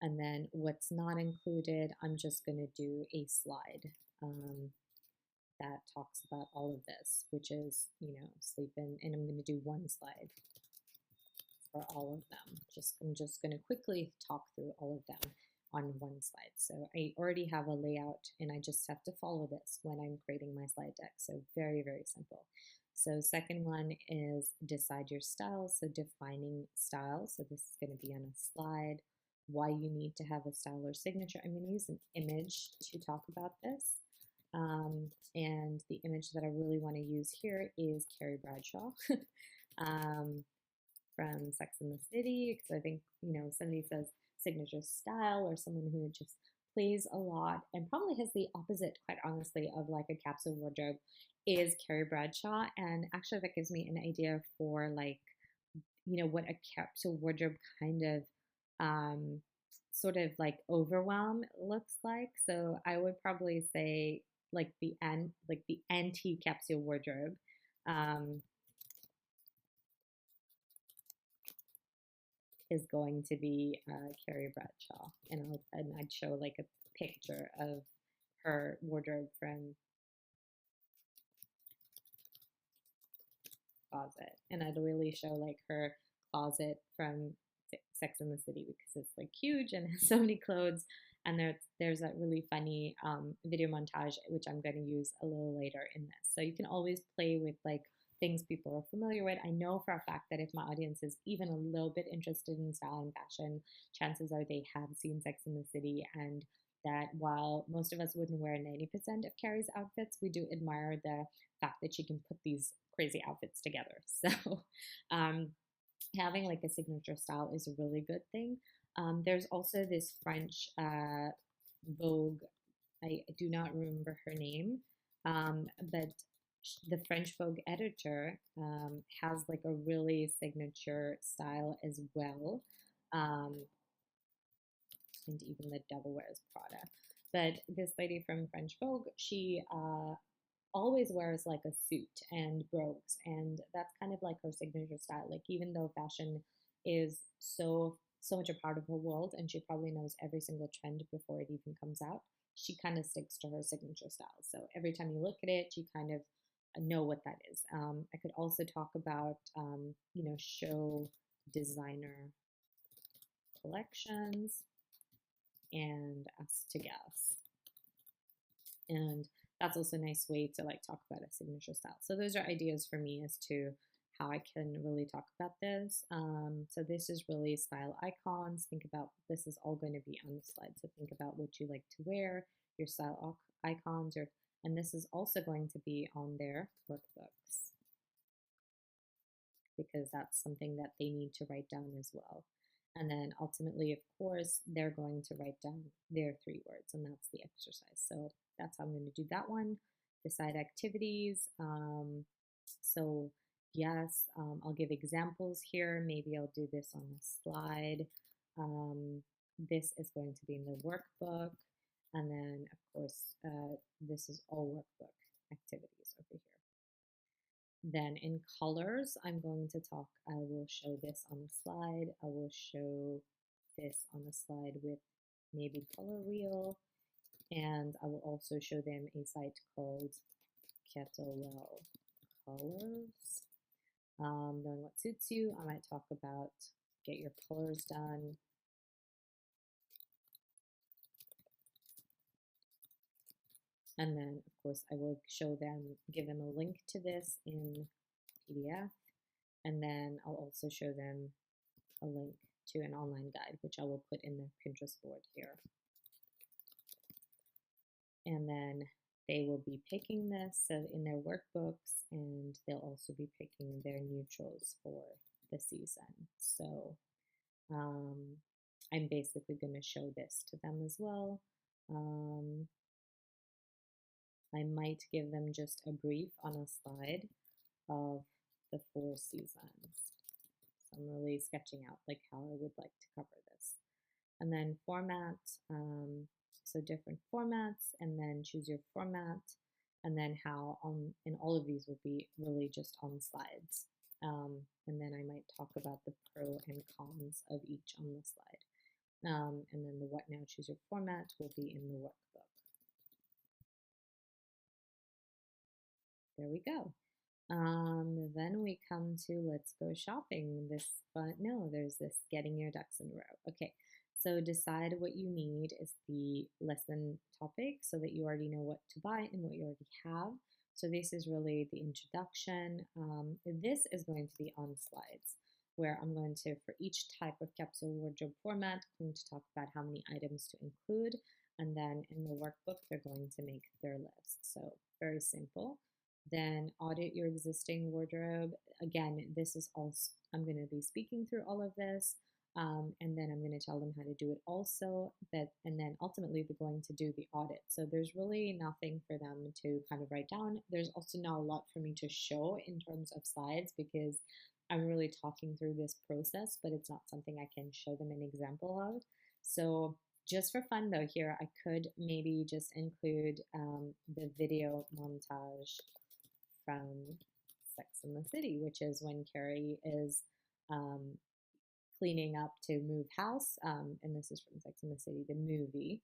And then what's not included, I'm just going to do a slide that talks about all of this, which is, sleep in, and I'm going to do one slide for all of them. I'm just going to quickly talk through all of them on one slide. So I already have a layout, and I just have to follow this when I'm creating my slide deck. So very, very simple. So second one is decide your style. So defining style. So this is going to be on a slide. Why you need to have a style or signature. I'm going to use an image to talk about this. And the image that I really want to use here is Carrie Bradshaw from Sex and the City, because I think, somebody says signature style, or someone who just plays a lot and probably has the opposite, quite honestly, of like a capsule wardrobe is Carrie Bradshaw. And actually that gives me an idea for like, what a capsule wardrobe kind of sort of like overwhelm looks like. So I would probably say like the anti-capsule wardrobe. Is going to be Carrie Bradshaw, and I'd show like a picture of her wardrobe from closet, and I'd really show like her closet from Sex and the City because it's like huge and has so many clothes. And there's that really funny video montage which I'm going to use a little later in this. So you can always play with like things people are familiar with. I know for a fact that if my audience is even a little bit interested in style and fashion, chances are they have seen Sex and the City, and that while most of us wouldn't wear 90% of Carrie's outfits, we do admire the fact that she can put these crazy outfits together. So having like a signature style is a really good thing. There's also this French Vogue, I do not remember her name, but the French Vogue editor has like a really signature style as well. And even the devil wears Prada. But this lady from French Vogue, she always wears like a suit and brogues, and that's kind of like her signature style. Like even though fashion is so much a part of her world, and she probably knows every single trend before it even comes out, she kind of sticks to her signature style. So every time you look at it, you kind of know what that is. I could also talk about, show designer collections and us to guess. And that's also a nice way to like talk about a signature style. So those are ideas for me as to how I can really talk about this. So this is really style icons. Think about, this is all going to be on the slide. So think about what you like to wear, your style icons, and this is also going to be on their workbooks. because that's something that they need to write down as well. And then ultimately, of course, they're going to write down their 3 words, and that's the exercise. So that's how I'm going to do that one. Decide activities. So yes, I'll give examples here. Maybe I'll do this on a slide. This is going to be in the workbook. And then, of course, this is all workbook activities over here. Then in colors, I'm going to talk, I will show this on the slide. I will show this on the slide with maybe color wheel. And I will also show them a site called Kettlewell Colors. Knowing what suits you, I might talk about get your colors done. And then, of course, I will show them, give them a link to this in PDF. And then I'll also show them a link to an online guide, which I will put in the Pinterest board here. And then they will be picking this in their workbooks, and they'll also be picking their neutrals for the season. So I'm basically going to show this to them as well. I might give them just a brief on a slide of the 4 seasons. So I'm really sketching out like how I would like to cover this. And then format, so different formats, and then choose your format, and then how and all of these will be really just on slides. And then I might talk about the pro and cons of each on the slide. And then the what now, choose your format will be in the workbook. There we go. Then we come to let's go shopping. There's this getting your ducks in a row. Okay, so decide what you need is the lesson topic so that you already know what to buy and what you already have. So this is really the introduction. This is going to be on slides where I'm going to, for each type of capsule wardrobe format, I'm going to talk about how many items to include. And then in the workbook, they're going to make their list. So very simple. Then audit your existing wardrobe. Again, this is all, I'm going to be speaking through all of this. And then I'm going to tell them how to do it also, and then ultimately they're going to do the audit. So there's really nothing for them to kind of write down. There's also not a lot for me to show in terms of slides because I'm really talking through this process, but it's not something I can show them an example of. So just for fun though, here I could maybe just include the video montage from Sex and the City, which is when Carrie is cleaning up to move house, and this is from Sex and the City, the movie,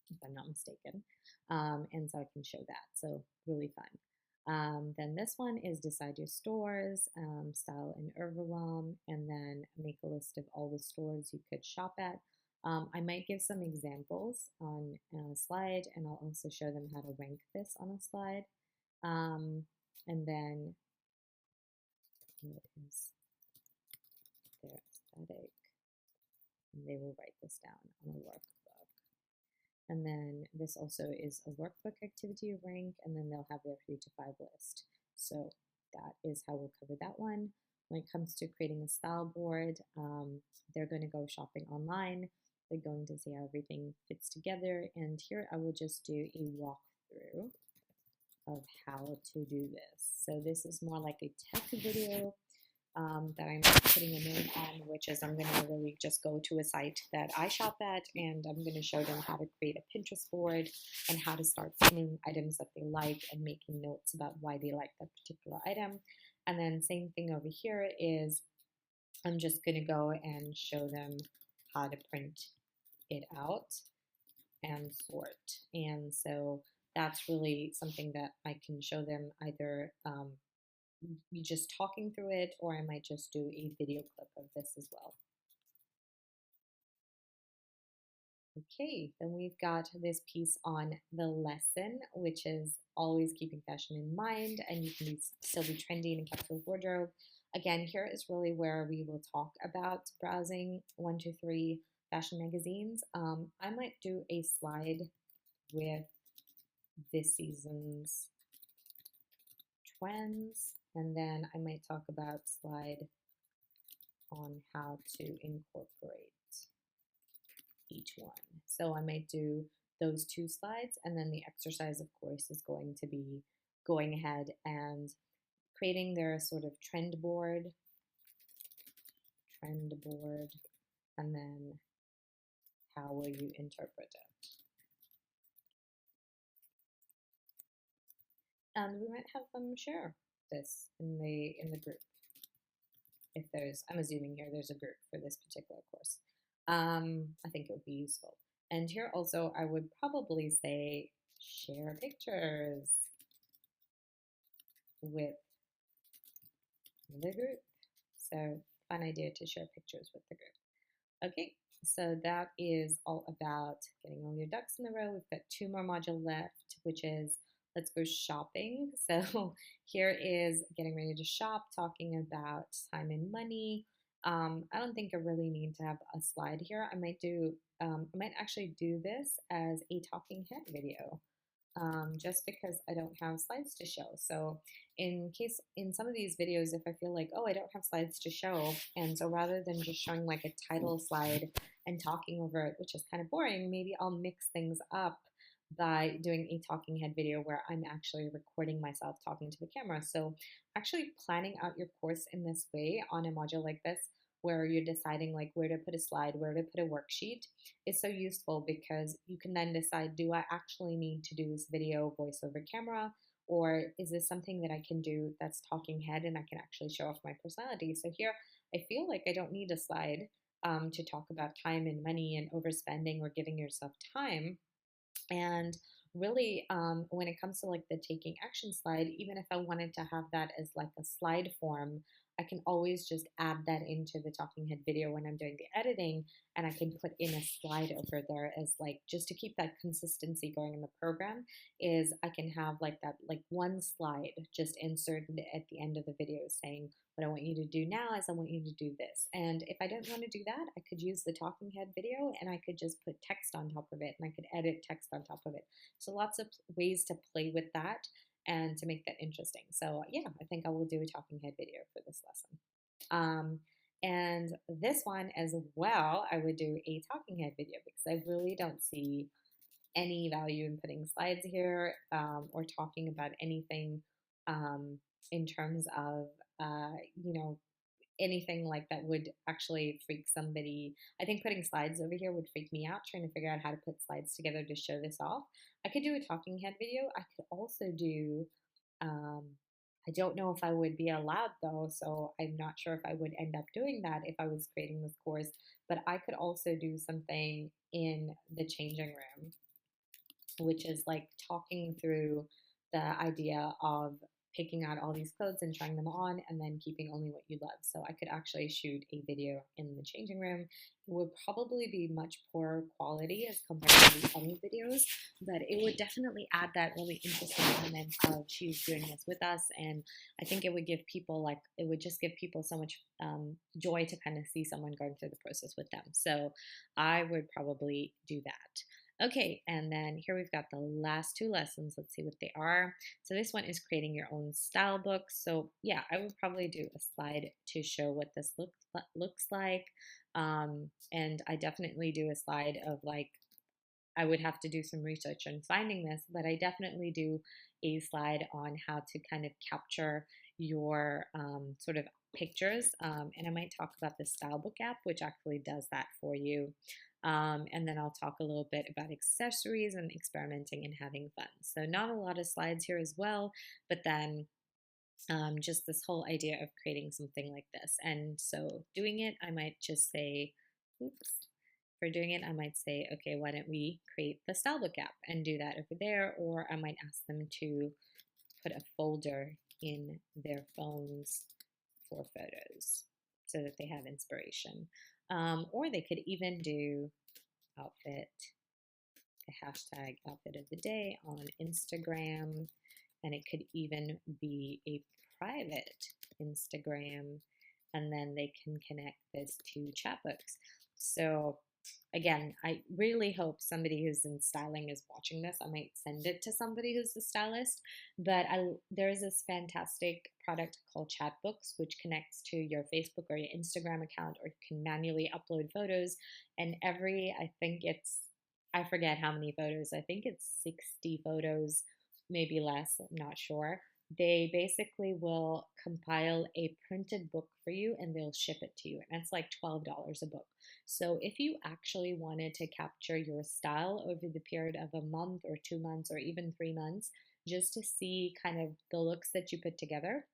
if I'm not mistaken, and so I can show that, so really fun. Then this one is decide your stores, style and overwhelm, and then make a list of all the stores you could shop at. I might give some examples on a slide, and I'll also show them how to rank this on a slide. And then what is their aesthetic? And they will write this down on a workbook. And then this also is a workbook activity rank, and then they'll have their 3 to 5 list. So that is how we'll cover that one. When it comes to creating a style board, they're going to go shopping online. They're going to see how everything fits together. And here I will just do a walkthrough of how to do this. So this is more like a tech video that I'm putting a note on, which is I'm going to really just go to a site that I shop at, and I'm going to show them how to create a Pinterest board and how to start finding items that they like and making notes about why they like that particular item. And then same thing over here is I'm just going to go and show them how to print it out and sort. And so that's really something that I can show them either just talking through it, or I might just do a video clip of this as well. Okay, then we've got this piece on the lesson, which is always keeping fashion in mind, and you can still be trendy in capsule wardrobe. Again, here is really where we will talk about browsing 1 to 3 fashion magazines. I might do a slide with this season's trends, And then I might talk about slide on how to incorporate each one. So I might do those 2 slides, and then the exercise, of course, is going to be going ahead and creating their sort of trend board, and then how will you interpret it? And we might have them share this in the group. If there's, I'm assuming here there's a group for this particular course. I think it would be useful. And here also, I would probably say share pictures with the group. So fun idea to share pictures with the group. Okay, so that is all about getting all your ducks in the row. We've got 2 more modules left, which is let's go shopping. So here is getting ready to shop, talking about time and money. I don't think I really need to have a slide here. I might actually do this as a talking head video. Just because I don't have slides to show. So in some of these videos, if I feel like, oh, I don't have slides to show, and so rather than just showing like a title slide and talking over it, which is kind of boring, maybe I'll mix things up by doing a talking head video where I'm actually recording myself talking to the camera. So actually planning out your course in this way on a module like this, where you're deciding like where to put a slide, where to put a worksheet, is so useful because you can then decide, do I actually need to do this video voice over camera, or is this something that I can do that's talking head and I can actually show off my personality? So here I feel like I don't need a slide to talk about time and money and overspending or giving yourself time. And really, when it comes to like the taking action slide, even if I wanted to have that as like a slide form, I can always just add that into the talking head video when I'm doing the editing, and I can put in a slide over there as like just to keep that consistency going in the program. Is I can have like that, like one slide just inserted at the end of the video saying, what I want you to do now is I want you to do this. And if I don't want to do that, I could use the talking head video and I could just put text on top of it, and I could edit text on top of it. So lots of ways to play with that and to make that interesting. So yeah, I think I will do a talking head video for this lesson. And this one as well, I would do a talking head video because I really don't see any value in putting slides here or talking about anything in terms of, you know, anything like that would actually freak somebody. I think putting slides over here would freak me out, trying to figure out how to put slides together to show this off. I could do a talking head video. I could also do, I don't know if I would be allowed though, so I'm not sure if I would end up doing that if I was creating this course, but I could also do something in the changing room, which is like talking through the idea of picking out all these clothes and trying them on and then keeping only what you love. So I could actually shoot a video in the changing room. It would probably be much poorer quality as compared to the other videos, but it would definitely add that really interesting element of she's doing this with us. And I think it would give people like, it would just give people so much joy to kind of see someone going through the process with them. So I would probably do that. Okay, and then here we've got the last 2 lessons. Let's see what they are. So this one is creating your own style book. So yeah, I would probably do a slide to show what this looks like. And I definitely do a slide of like, I would have to do some research on finding this, but I definitely do a slide on how to kind of capture your sort of pictures. And I might talk about the style book app, which actually does that for you. And then I'll talk a little bit about accessories and experimenting and having fun. So not a lot of slides here as well, but then just this whole idea of creating something like this. And so doing it, I might just say, oops, for doing it, I might say, okay, why don't we create the Stylebook app and do that over there? Or I might ask them to put a folder in their phones for photos so that they have inspiration. Or they could even do outfit, the hashtag outfit of the day on Instagram, and it could even be a private Instagram, and then they can connect this to Chatbooks. So again, I really hope somebody who's in styling is watching this. I might send it to somebody who's a stylist, but there's this fantastic product called Chatbooks, which connects to your Facebook or your Instagram account, or you can manually upload photos. And I think I forget how many photos, I think it's 60 photos, maybe less, I'm not sure. They basically will compile a printed book for you and they'll ship it to you. And it's like $12 a book. So if you actually wanted to capture your style over the period of a month or 2 months or even 3 months, just to see kind of the looks that you put together,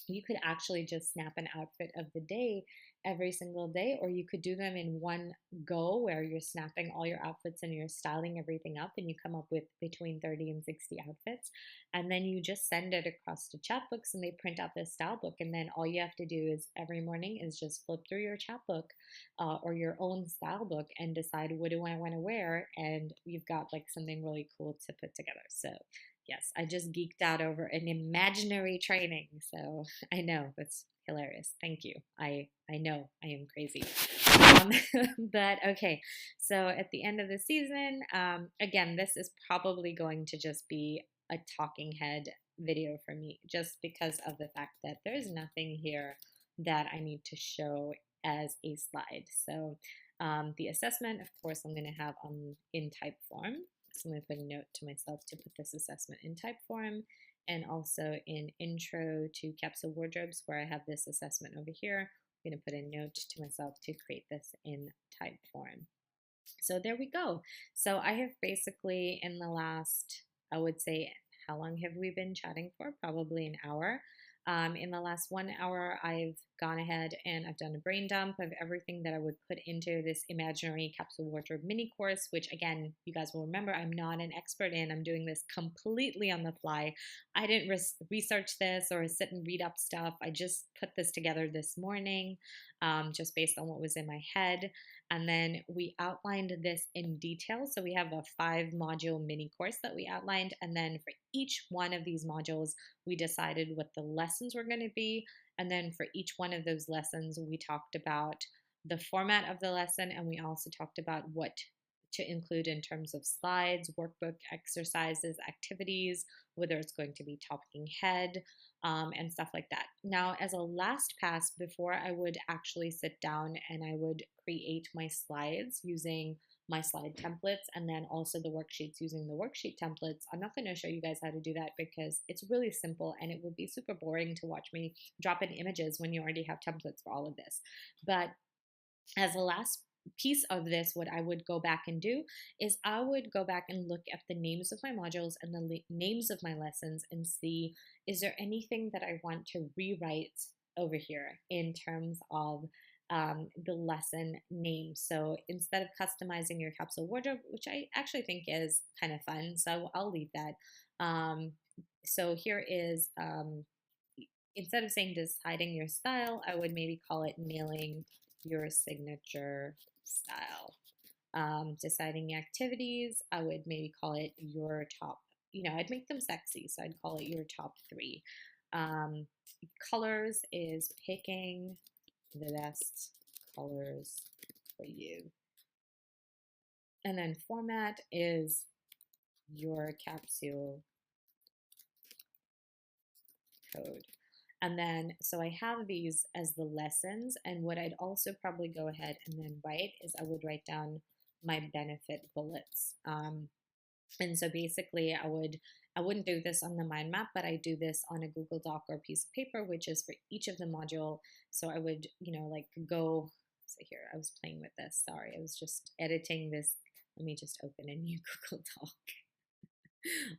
you could actually just snap an outfit of the day every single day, or you could do them in one go where you're snapping all your outfits and you're styling everything up, and you come up with between 30 and 60 outfits. And then you just send it across to Chatbooks and they print out this style book. And then all you have to do is every morning is just flip through your Chatbook or your own style book and decide, what do I want to wear? And you've got like something really cool to put together. So yes, I just geeked out over an imaginary training. So I know that's hilarious. Thank you. I know I am crazy. Um, but okay, so at the end of the season, again, this is probably going to just be a talking head video for me, just because of the fact that there's nothing here that I need to show as a slide. So the assessment, of course, I'm going to have in Typeform. So I'm going to put a note to myself to put this assessment in Typeform, and also in Intro to Capsule Wardrobes, where I have this assessment over here. I'm going to put a note to myself to create this in Typeform. So there we go. So I have basically, in the last, I would say, how long have we been chatting for? Probably an hour. In the last 1 hour, I've gone ahead and I've done a brain dump of everything that I would put into this imaginary capsule wardrobe mini course, which again, you guys will remember, I'm not an expert in. I'm doing this completely on the fly. I didn't research this or sit and read up stuff. I just put this together this morning, just based on what was in my head. And then we outlined this in detail. So we have a 5-module mini course that we outlined. And then for each one of these modules, we decided what the lessons were going to be. And then for each one of those lessons, we talked about the format of the lesson. And we also talked about what to include in terms of slides, workbook exercises, activities, whether it's going to be talking head, and stuff like that. Now, as a last pass, before I would actually sit down and I would create my slides using my slide templates and then also the worksheets using the worksheet templates, I'm not going to show you guys how to do that because it's really simple and it would be super boring to watch me drop in images when you already have templates for all of this. But as a last piece of this, what I would go back and do is I would go back and look at the names of my modules and the names of my lessons and see, is there anything that I want to rewrite over here in terms of the lesson name. So instead of customizing your capsule wardrobe, which I actually think is kind of fun, so I'll leave that. So here is, instead of saying deciding your style, I would maybe call it nailing your signature style. Deciding activities, I would maybe call it your top, I'd make them sexy. So I'd call it your top 3. Colors is picking the best colors for you. And then format is your capsule code. And then, so I have these as the lessons. And what I'd also probably go ahead and then write is I would write down my benefit bullets. And so basically I wouldn't do this on the mind map, but I do this on a Google Doc or piece of paper, which is for each of the module. So I would, like go, so here, I was playing with this. Sorry, I was just editing this. Let me just open a new Google Doc.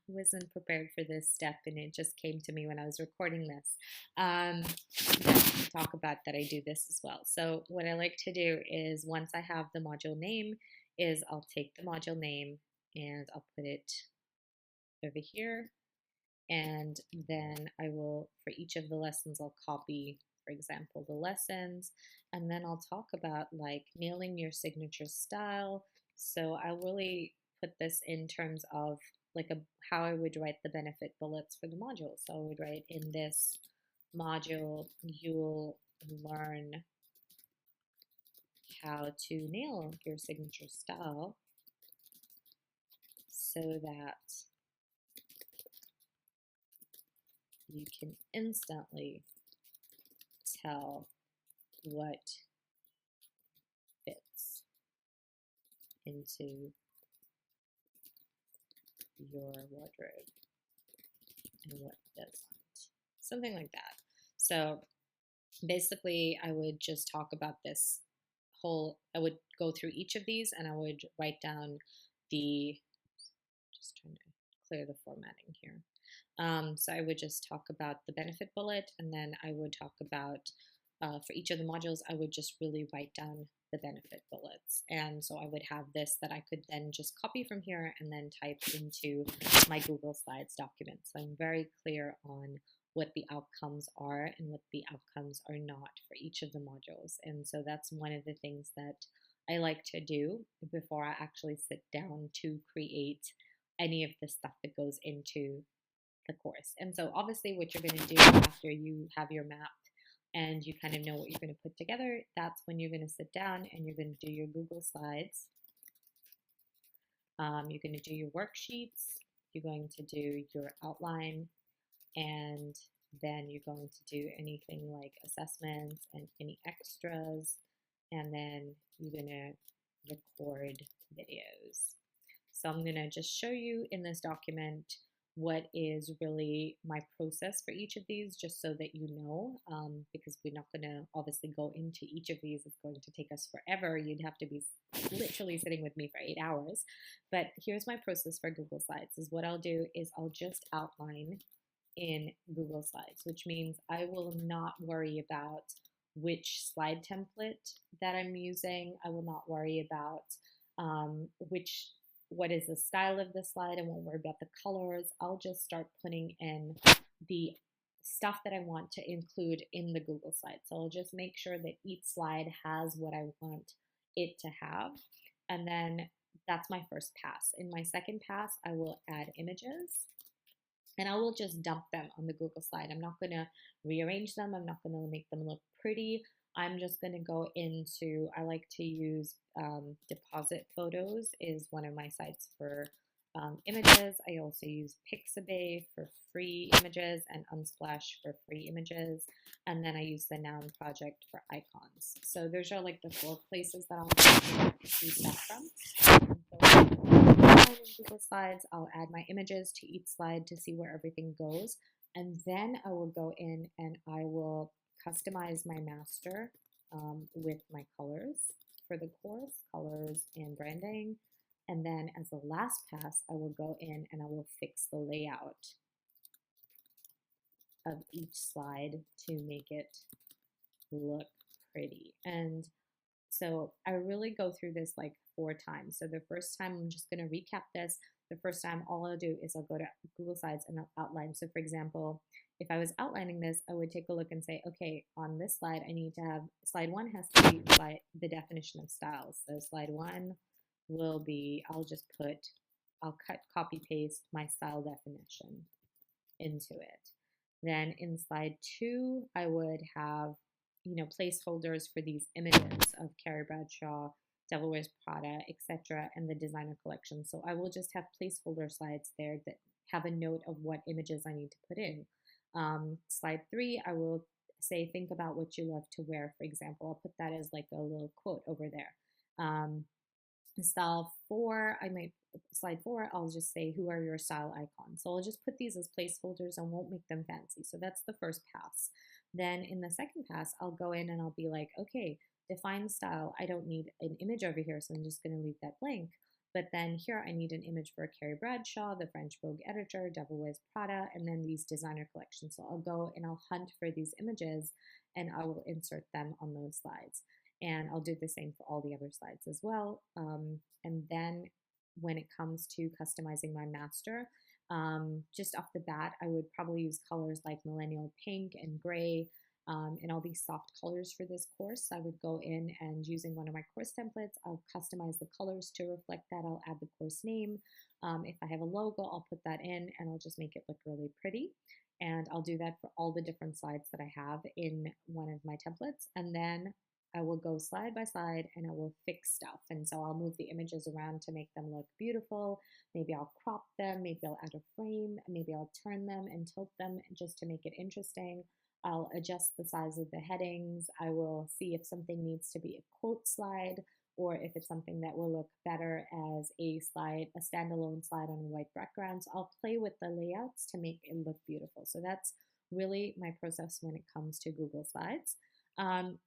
Wasn't prepared for this step and it just came to me when I was recording this. Talk about that I do this as well. So what I like to do is once I have the module name is I'll take the module name and I'll put it over here, and then I will, for each of the lessons, I'll copy, for example, the lessons, and then I'll talk about like nailing your signature style. So I really put this in terms of like how I would write the benefit bullets for the module. So I would write, in this module, you'll learn how to nail your signature style so that you can instantly tell what fits into your wardrobe and what doesn't. Something like that. So basically, I would just talk about this I would go through each of these and I would write down just trying to clear the formatting here. So I would just talk about the benefit bullet, and then I would talk about, for each of the modules, I would just really write down the benefit bullets. And so I would have this that I could then just copy from here and then type into my Google Slides document. So I'm very clear on what the outcomes are and what the outcomes are not for each of the modules. And so that's one of the things that I like to do before I actually sit down to create any of the stuff that goes into the course. And so obviously what you're going to do after you have your map and you kind of know what you're going to put together, that's when you're going to sit down and you're going to do your Google Slides. You're going to do your worksheets, you're going to do your outline, and then you're going to do anything like assessments and any extras, and then you're going to record videos. So I'm going to just show you in this document what is really my process for each of these, just so that you know, because we're not going to obviously go into each of these. It's going to take us forever. You'd have to be literally sitting with me for 8 hours. But here's my process for Google Slides. Is what I'll do is I'll just outline in Google Slides, which means I will not worry about which slide template that I'm using. I will not worry about what is the style of the slide. I won't worry about the colors. I'll just start putting in the stuff that I want to include in the Google slide. So I'll just make sure that each slide has what I want it to have. And then that's my first pass. In my second pass, I will add images. And I will just dump them on the Google slide. I'm not going to rearrange them. I'm not going to make them look pretty. I'm just going to go into, I like to use Deposit Photos is one of my sites for images. I also use Pixabay for free images and Unsplash for free images. And then I use the Noun Project for icons. So those are like the 4 places that I'll use that from. So in Google Slides, I'll add my images to each slide to see where everything goes. And then I will go in and I will customize my master with my colors for the course, colors and branding. And then as the last pass, I will go in and I will fix the layout of each slide to make it look pretty. And so I really go through this like 4 times. So the first time, I'm just going to recap this. The first time, all I'll do is I'll go to Google Slides and I'll outline. So for example, if I was outlining this, I would take a look and say, okay, on this slide, I need to have, slide 1 has to be the definition of styles. So slide 1 will be, I'll copy paste my style definition into it. Then in slide 2, I would have, placeholders for these images of Carrie Bradshaw, Devil Wears Prada, etc., and the designer collection. So I will just have placeholder slides there that have a note of what images I need to put in. Slide 3, I will say, think about what you love to wear, for example. I'll put that as like a little quote over there. Slide 4, I'll just say, who are your style icons? So I'll just put these as placeholders and won't make them fancy. So that's the first pass. Then in the second pass, I'll go in and I'll be like, okay, define style. I don't need an image over here, so I'm just going to leave that blank. But then here I need an image for Carrie Bradshaw, the French Vogue editor, Devil Wears Prada, and then these designer collections. So I'll go and I'll hunt for these images and I will insert them on those slides. And I'll do the same for all the other slides as well. And then when it comes to customizing my master, just off the bat, I would probably use colors like millennial pink and gray, and all these soft colors for this course. I would go in and using one of my course templates, I'll customize the colors to reflect that. I'll add the course name. If I have a logo, I'll put that in and I'll just make it look really pretty. And I'll do that for all the different slides that I have in one of my templates. And then I will go slide by slide and I will fix stuff. And so I'll move the images around to make them look beautiful. Maybe I'll crop them, maybe I'll add a frame, maybe I'll turn them and tilt them just to make it interesting. I'll adjust the size of the headings. I will see if something needs to be a quote slide or if it's something that will look better as a slide, a standalone slide on a white background. So I'll play with the layouts to make it look beautiful. So that's really my process when it comes to Google Slides.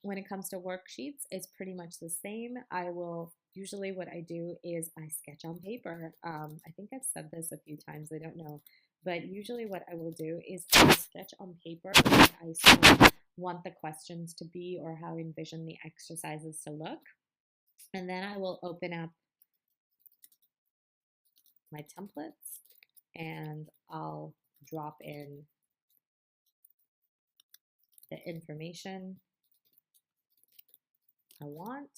When it comes to worksheets, it's pretty much the same. I will usually what I do is I sketch on paper. I think I've said this a few times, I don't know. But usually what I will do is I sketch on paper what I sort of want the questions to be or how I envision the exercises to look. And then I will open up my templates and I'll drop in the information I want.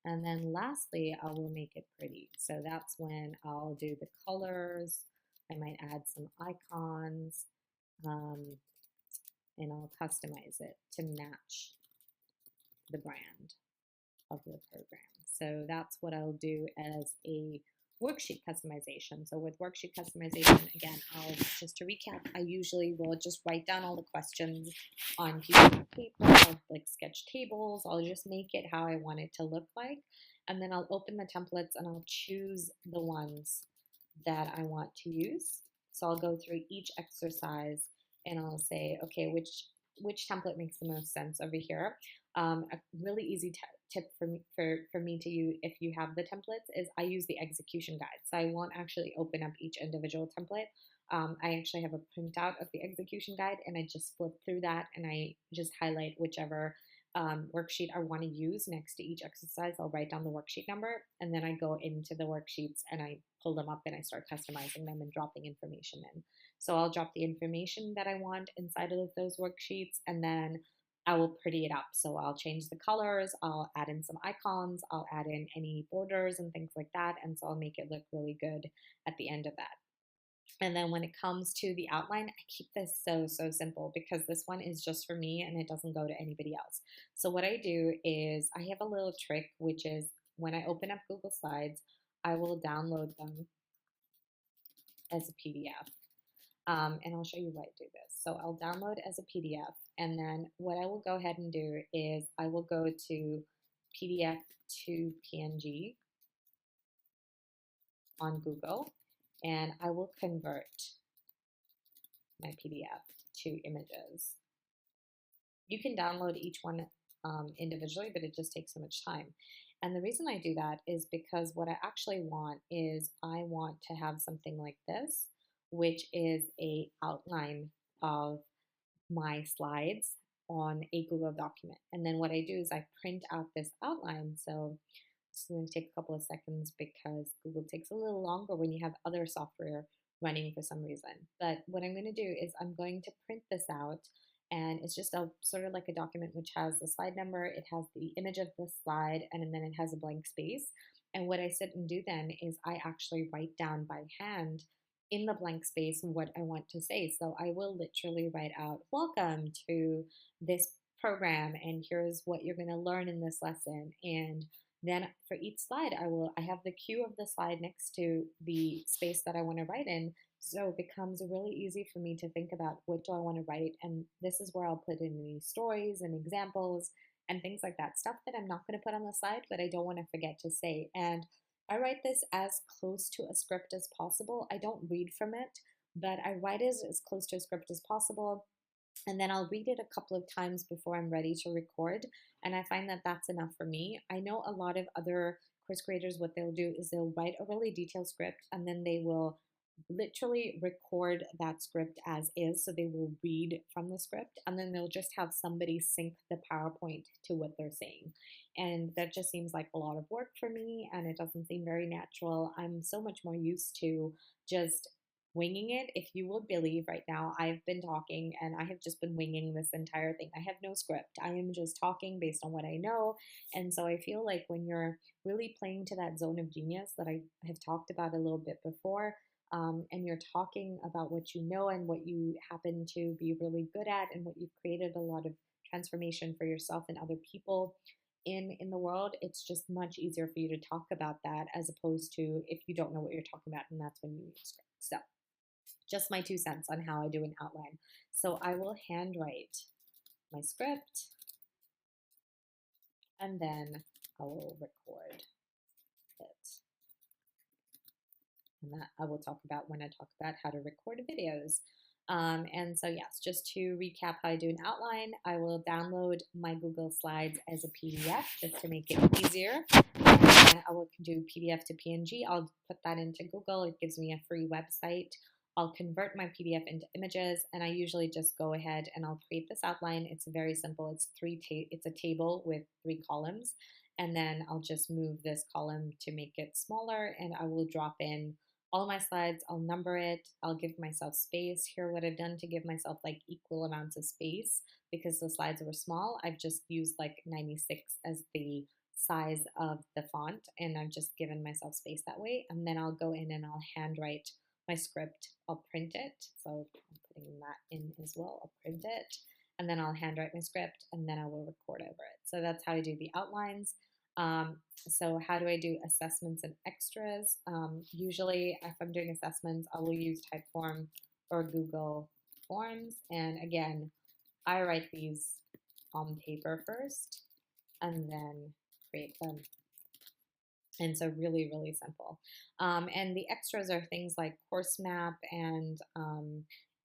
And then lastly, I will make it pretty. So that's when I'll do the colors. I might add some icons and I'll customize it to match the brand of the program. So that's what I'll do as a worksheet customization. So with worksheet customization, again, I'll just to recap, I usually will just write down all the questions on pieces of paper, I'll like sketch tables, I'll just make it how I want it to look like. And then I'll open the templates and I'll choose the ones that I want to use. So I'll go through each exercise and I'll say, okay, which template makes the most sense over here. A really easy tip for me to use if you have the templates is I use the execution guide. So I won't actually open up each individual template. I actually have a printout of the execution guide and I just flip through that and I just highlight whichever worksheet I want to use next to each exercise. I'll write down the worksheet number and then I go into the worksheets and I pull them up and I start customizing them and dropping information in. So I'll drop the information that I want inside of those worksheets and then I will pretty it up. So I'll change the colors, I'll add in some icons, I'll add in any borders and things like that. And so I'll make it look really good at the end of that. And then when it comes to the outline, I keep this so simple because this one is just for me and it doesn't go to anybody else. So what I do is I have a little trick, which is when I open up Google Slides, I will download them as a PDF. And I'll show you why I do this. So I'll download as a PDF, and then what I will go ahead and do is I will go to PDF to PNG on Google, and I will convert my PDF to images. You can download each one individually, but it just takes so much time. And the reason I do that is because what I actually want is I want to have something like this, which is a outline of my slides on a Google document. And then what I do is I print out this outline. So it's going to take a couple of seconds because Google takes a little longer when you have other software running for some reason. But what I'm going to do is I'm going to print this out and it's just a sort of like a document which has the slide number, it has the image of the slide, and then it has a blank space. And what I sit and do then is I actually write down by hand in the blank space what I want to say. So I will literally write out, welcome to this program, and here's what you're going to learn in this lesson. And then for each slide, I have the cue of the slide next to the space that I want to write in. So it becomes really easy for me to think about what do I want to write. And this is where I'll put in any stories and examples and things like that. Stuff that I'm not going to put on the slide, but I don't want to forget to say. And I write this as close to a script as possible. I don't read from it, but I write it as close to a script as possible. And then I'll read it a couple of times before I'm ready to record. And I find that that's enough for me. I know a lot of other course creators, what they'll do is they'll write a really detailed script and then they will literally record that script as is. So they will read from the script and then they'll just have somebody sync the PowerPoint to what they're saying. And that just seems like a lot of work for me and it doesn't seem very natural. I'm so much more used to just winging it. If you will believe right now, I've been talking and I have just been winging this entire thing. I have no script. I am just talking based on what I know. And so I feel like when you're really playing to that zone of genius that I have talked about a little bit before, and you're talking about what you know and what you happen to be really good at and what you've created a lot of transformation for yourself and other people, in the world, it's just much easier for you to talk about that as opposed to if you don't know what you're talking about, and that's when you need a script. So just my 2 cents on how I do an outline. So I will handwrite my script and then I will record it. And that I will talk about when I talk about how to record videos. And so yes, just to recap how I do an outline, I will download my Google Slides as a PDF just to make it easier. And I will do PDF to PNG. I'll put that into Google. It gives me a free website. I'll convert my PDF into images, and I usually just go ahead and I'll create this outline. It's very simple. It's a table with 3 columns, and then I'll just move this column to make it smaller, and I will drop in all my slides. I'll number it. I'll give myself space. Here, what I've done to give myself like equal amounts of space because the slides were small, I've just used like 96 as the size of the font, and I've just given myself space that way. And then I'll go in and I'll handwrite my script. I'll print it. So I'm putting that in as well. I'll print it, and then I'll handwrite my script, and then I will record over it. So that's how I do the outlines. So how do I do assessments and extras? Usually if I'm doing assessments, I will use Typeform or Google Forms. And again, I write these on paper first and then create them. And so really, really simple. And the extras are things like course map and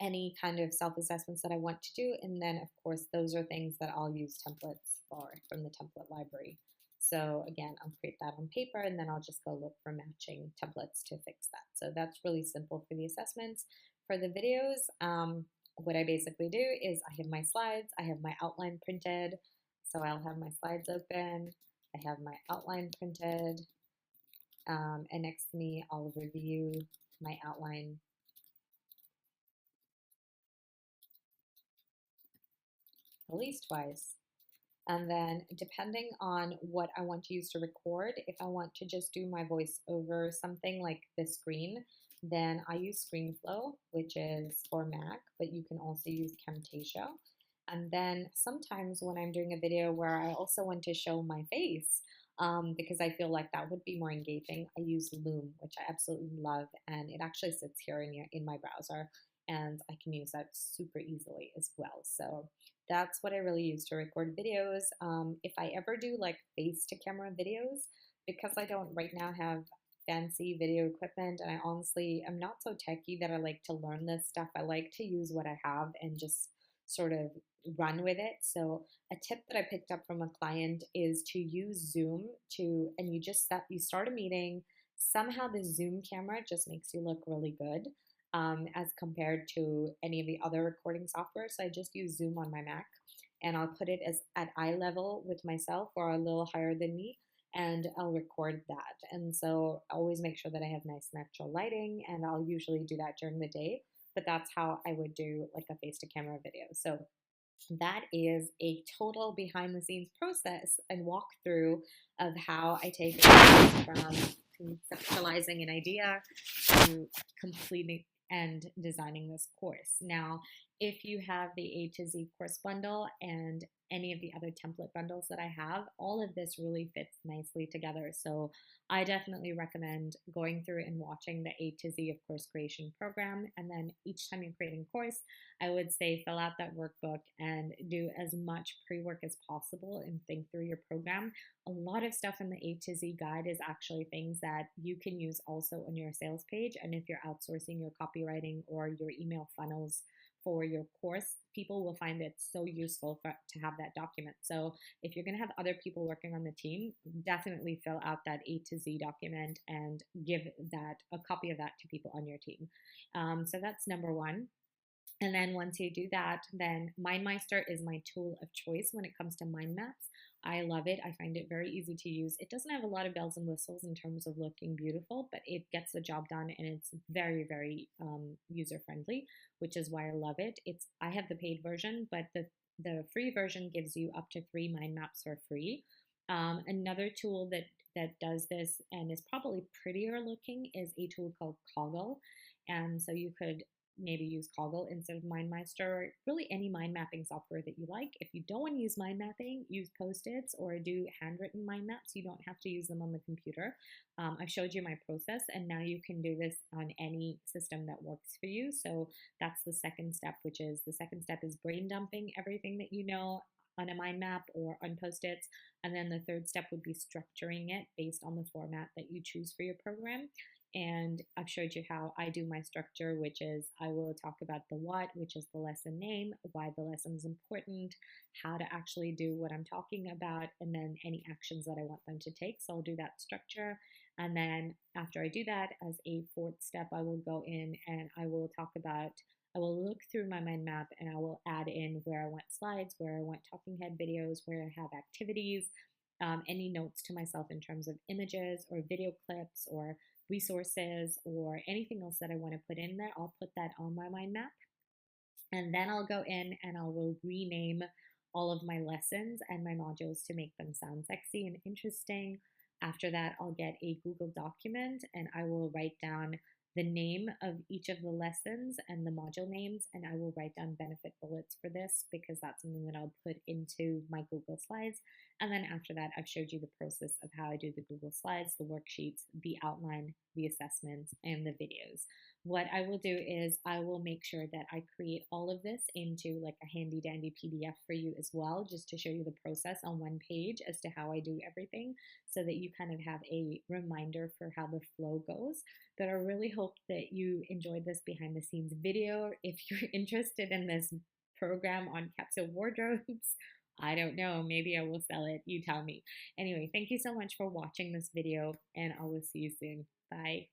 any kind of self-assessments that I want to do. And then of course, those are things that I'll use templates for from the template library. So again, I'll create that on paper and then I'll just go look for matching templates to fix that. So that's really simple for the assessments. For the videos, what I basically do is I have my slides, I have my outline printed. So I'll have my slides open, I have my outline printed, and next to me, I'll review my outline. At least twice. And then depending on what I want to use to record, if I want to just do my voice over something like the screen, then I use ScreenFlow, which is for Mac, but you can also use Camtasia. And then sometimes when I'm doing a video where I also want to show my face, because I feel like that would be more engaging, I use Loom, which I absolutely love, and it actually sits here in my browser, and I can use that super easily as well. So that's what I really use to record videos. If I ever do like face to camera videos, because I don't right now have fancy video equipment, and I honestly am not so techy that I like to learn this stuff. I like to use what I have and just sort of run with it. So a tip that I picked up from a client is to use Zoom and you start a meeting. Somehow the Zoom camera just makes you look really good as compared to any of the other recording software. So I just use Zoom on my Mac, and I'll put it as at eye level with myself or a little higher than me, and I'll record that. And so I always make sure that I have nice natural lighting, and I'll usually do that during the day. But that's how I would do like a face to camera video. So that is a total behind the scenes process and walkthrough of how I take it from conceptualizing an idea to completing and designing this course. Now, if you have the A to Z course bundle and any of the other template bundles that I have, all of this really fits nicely together. So I definitely recommend going through and watching the A to Z of course creation program. And then each time you're creating a course, I would say fill out that workbook and do as much pre-work as possible and think through your program. A lot of stuff in the A to Z guide is actually things that you can use also on your sales page. And if you're outsourcing your copywriting or your email funnels for your course, people will find it so useful to have that document. So if you're going to have other people working on the team, definitely fill out that A to Z document and give that a copy of that to people on your team. So that's number one. And then once you do that, then MindMeister is my tool of choice when it comes to mind maps. I love it. I find it very easy to use. It doesn't have a lot of bells and whistles in terms of looking beautiful, but it gets the job done, and it's very, very user friendly, which is why I love it. I have the paid version, but the free version gives you up to 3 mind maps for free. Another tool that does this and is probably prettier looking is a tool called Coggle. And so you could maybe use Coggle instead of MindMeister, or really any mind mapping software that you like. If you don't want to use mind mapping, use Post-its or do handwritten mind maps. You don't have to use them on the computer. I've showed you my process, and now you can do this on any system that works for you. So that's the second step, which is the second step is brain dumping everything that you know on a mind map or on Post-its. And then the third step would be structuring it based on the format that you choose for your program. And I've showed you how I do my structure, which is I will talk about the what, which is the lesson name, why the lesson is important, how to actually do what I'm talking about, and then any actions that I want them to take. So I'll do that structure. And then after I do that, as a fourth step, I will go in and I will talk about, I will look through my mind map and I will add in where I want slides, where I want talking head videos, where I have activities, any notes to myself in terms of images or video clips or resources or anything else that I want to put in there. I'll put that on my mind map. And then I'll go in and I will rename all of my lessons and my modules to make them sound sexy and interesting. After that, I'll get a Google document and I will write down the name of each of the lessons and the module names, and I will write down benefit bullets for this because that's something that I'll put into my Google Slides. And then after that, I've showed you the process of how I do the Google Slides, the worksheets, the outline, the assessments, and the videos. What I will do is I will make sure that I create all of this into like a handy dandy PDF for you as well, just to show you the process on one page as to how I do everything so that you kind of have a reminder for how the flow goes. But I really hope that you enjoyed this behind the scenes video. If you're interested in this program on capsule wardrobes, I don't know, maybe I will sell it. You tell me. Anyway, thank you so much for watching this video, and I will see you soon. Bye.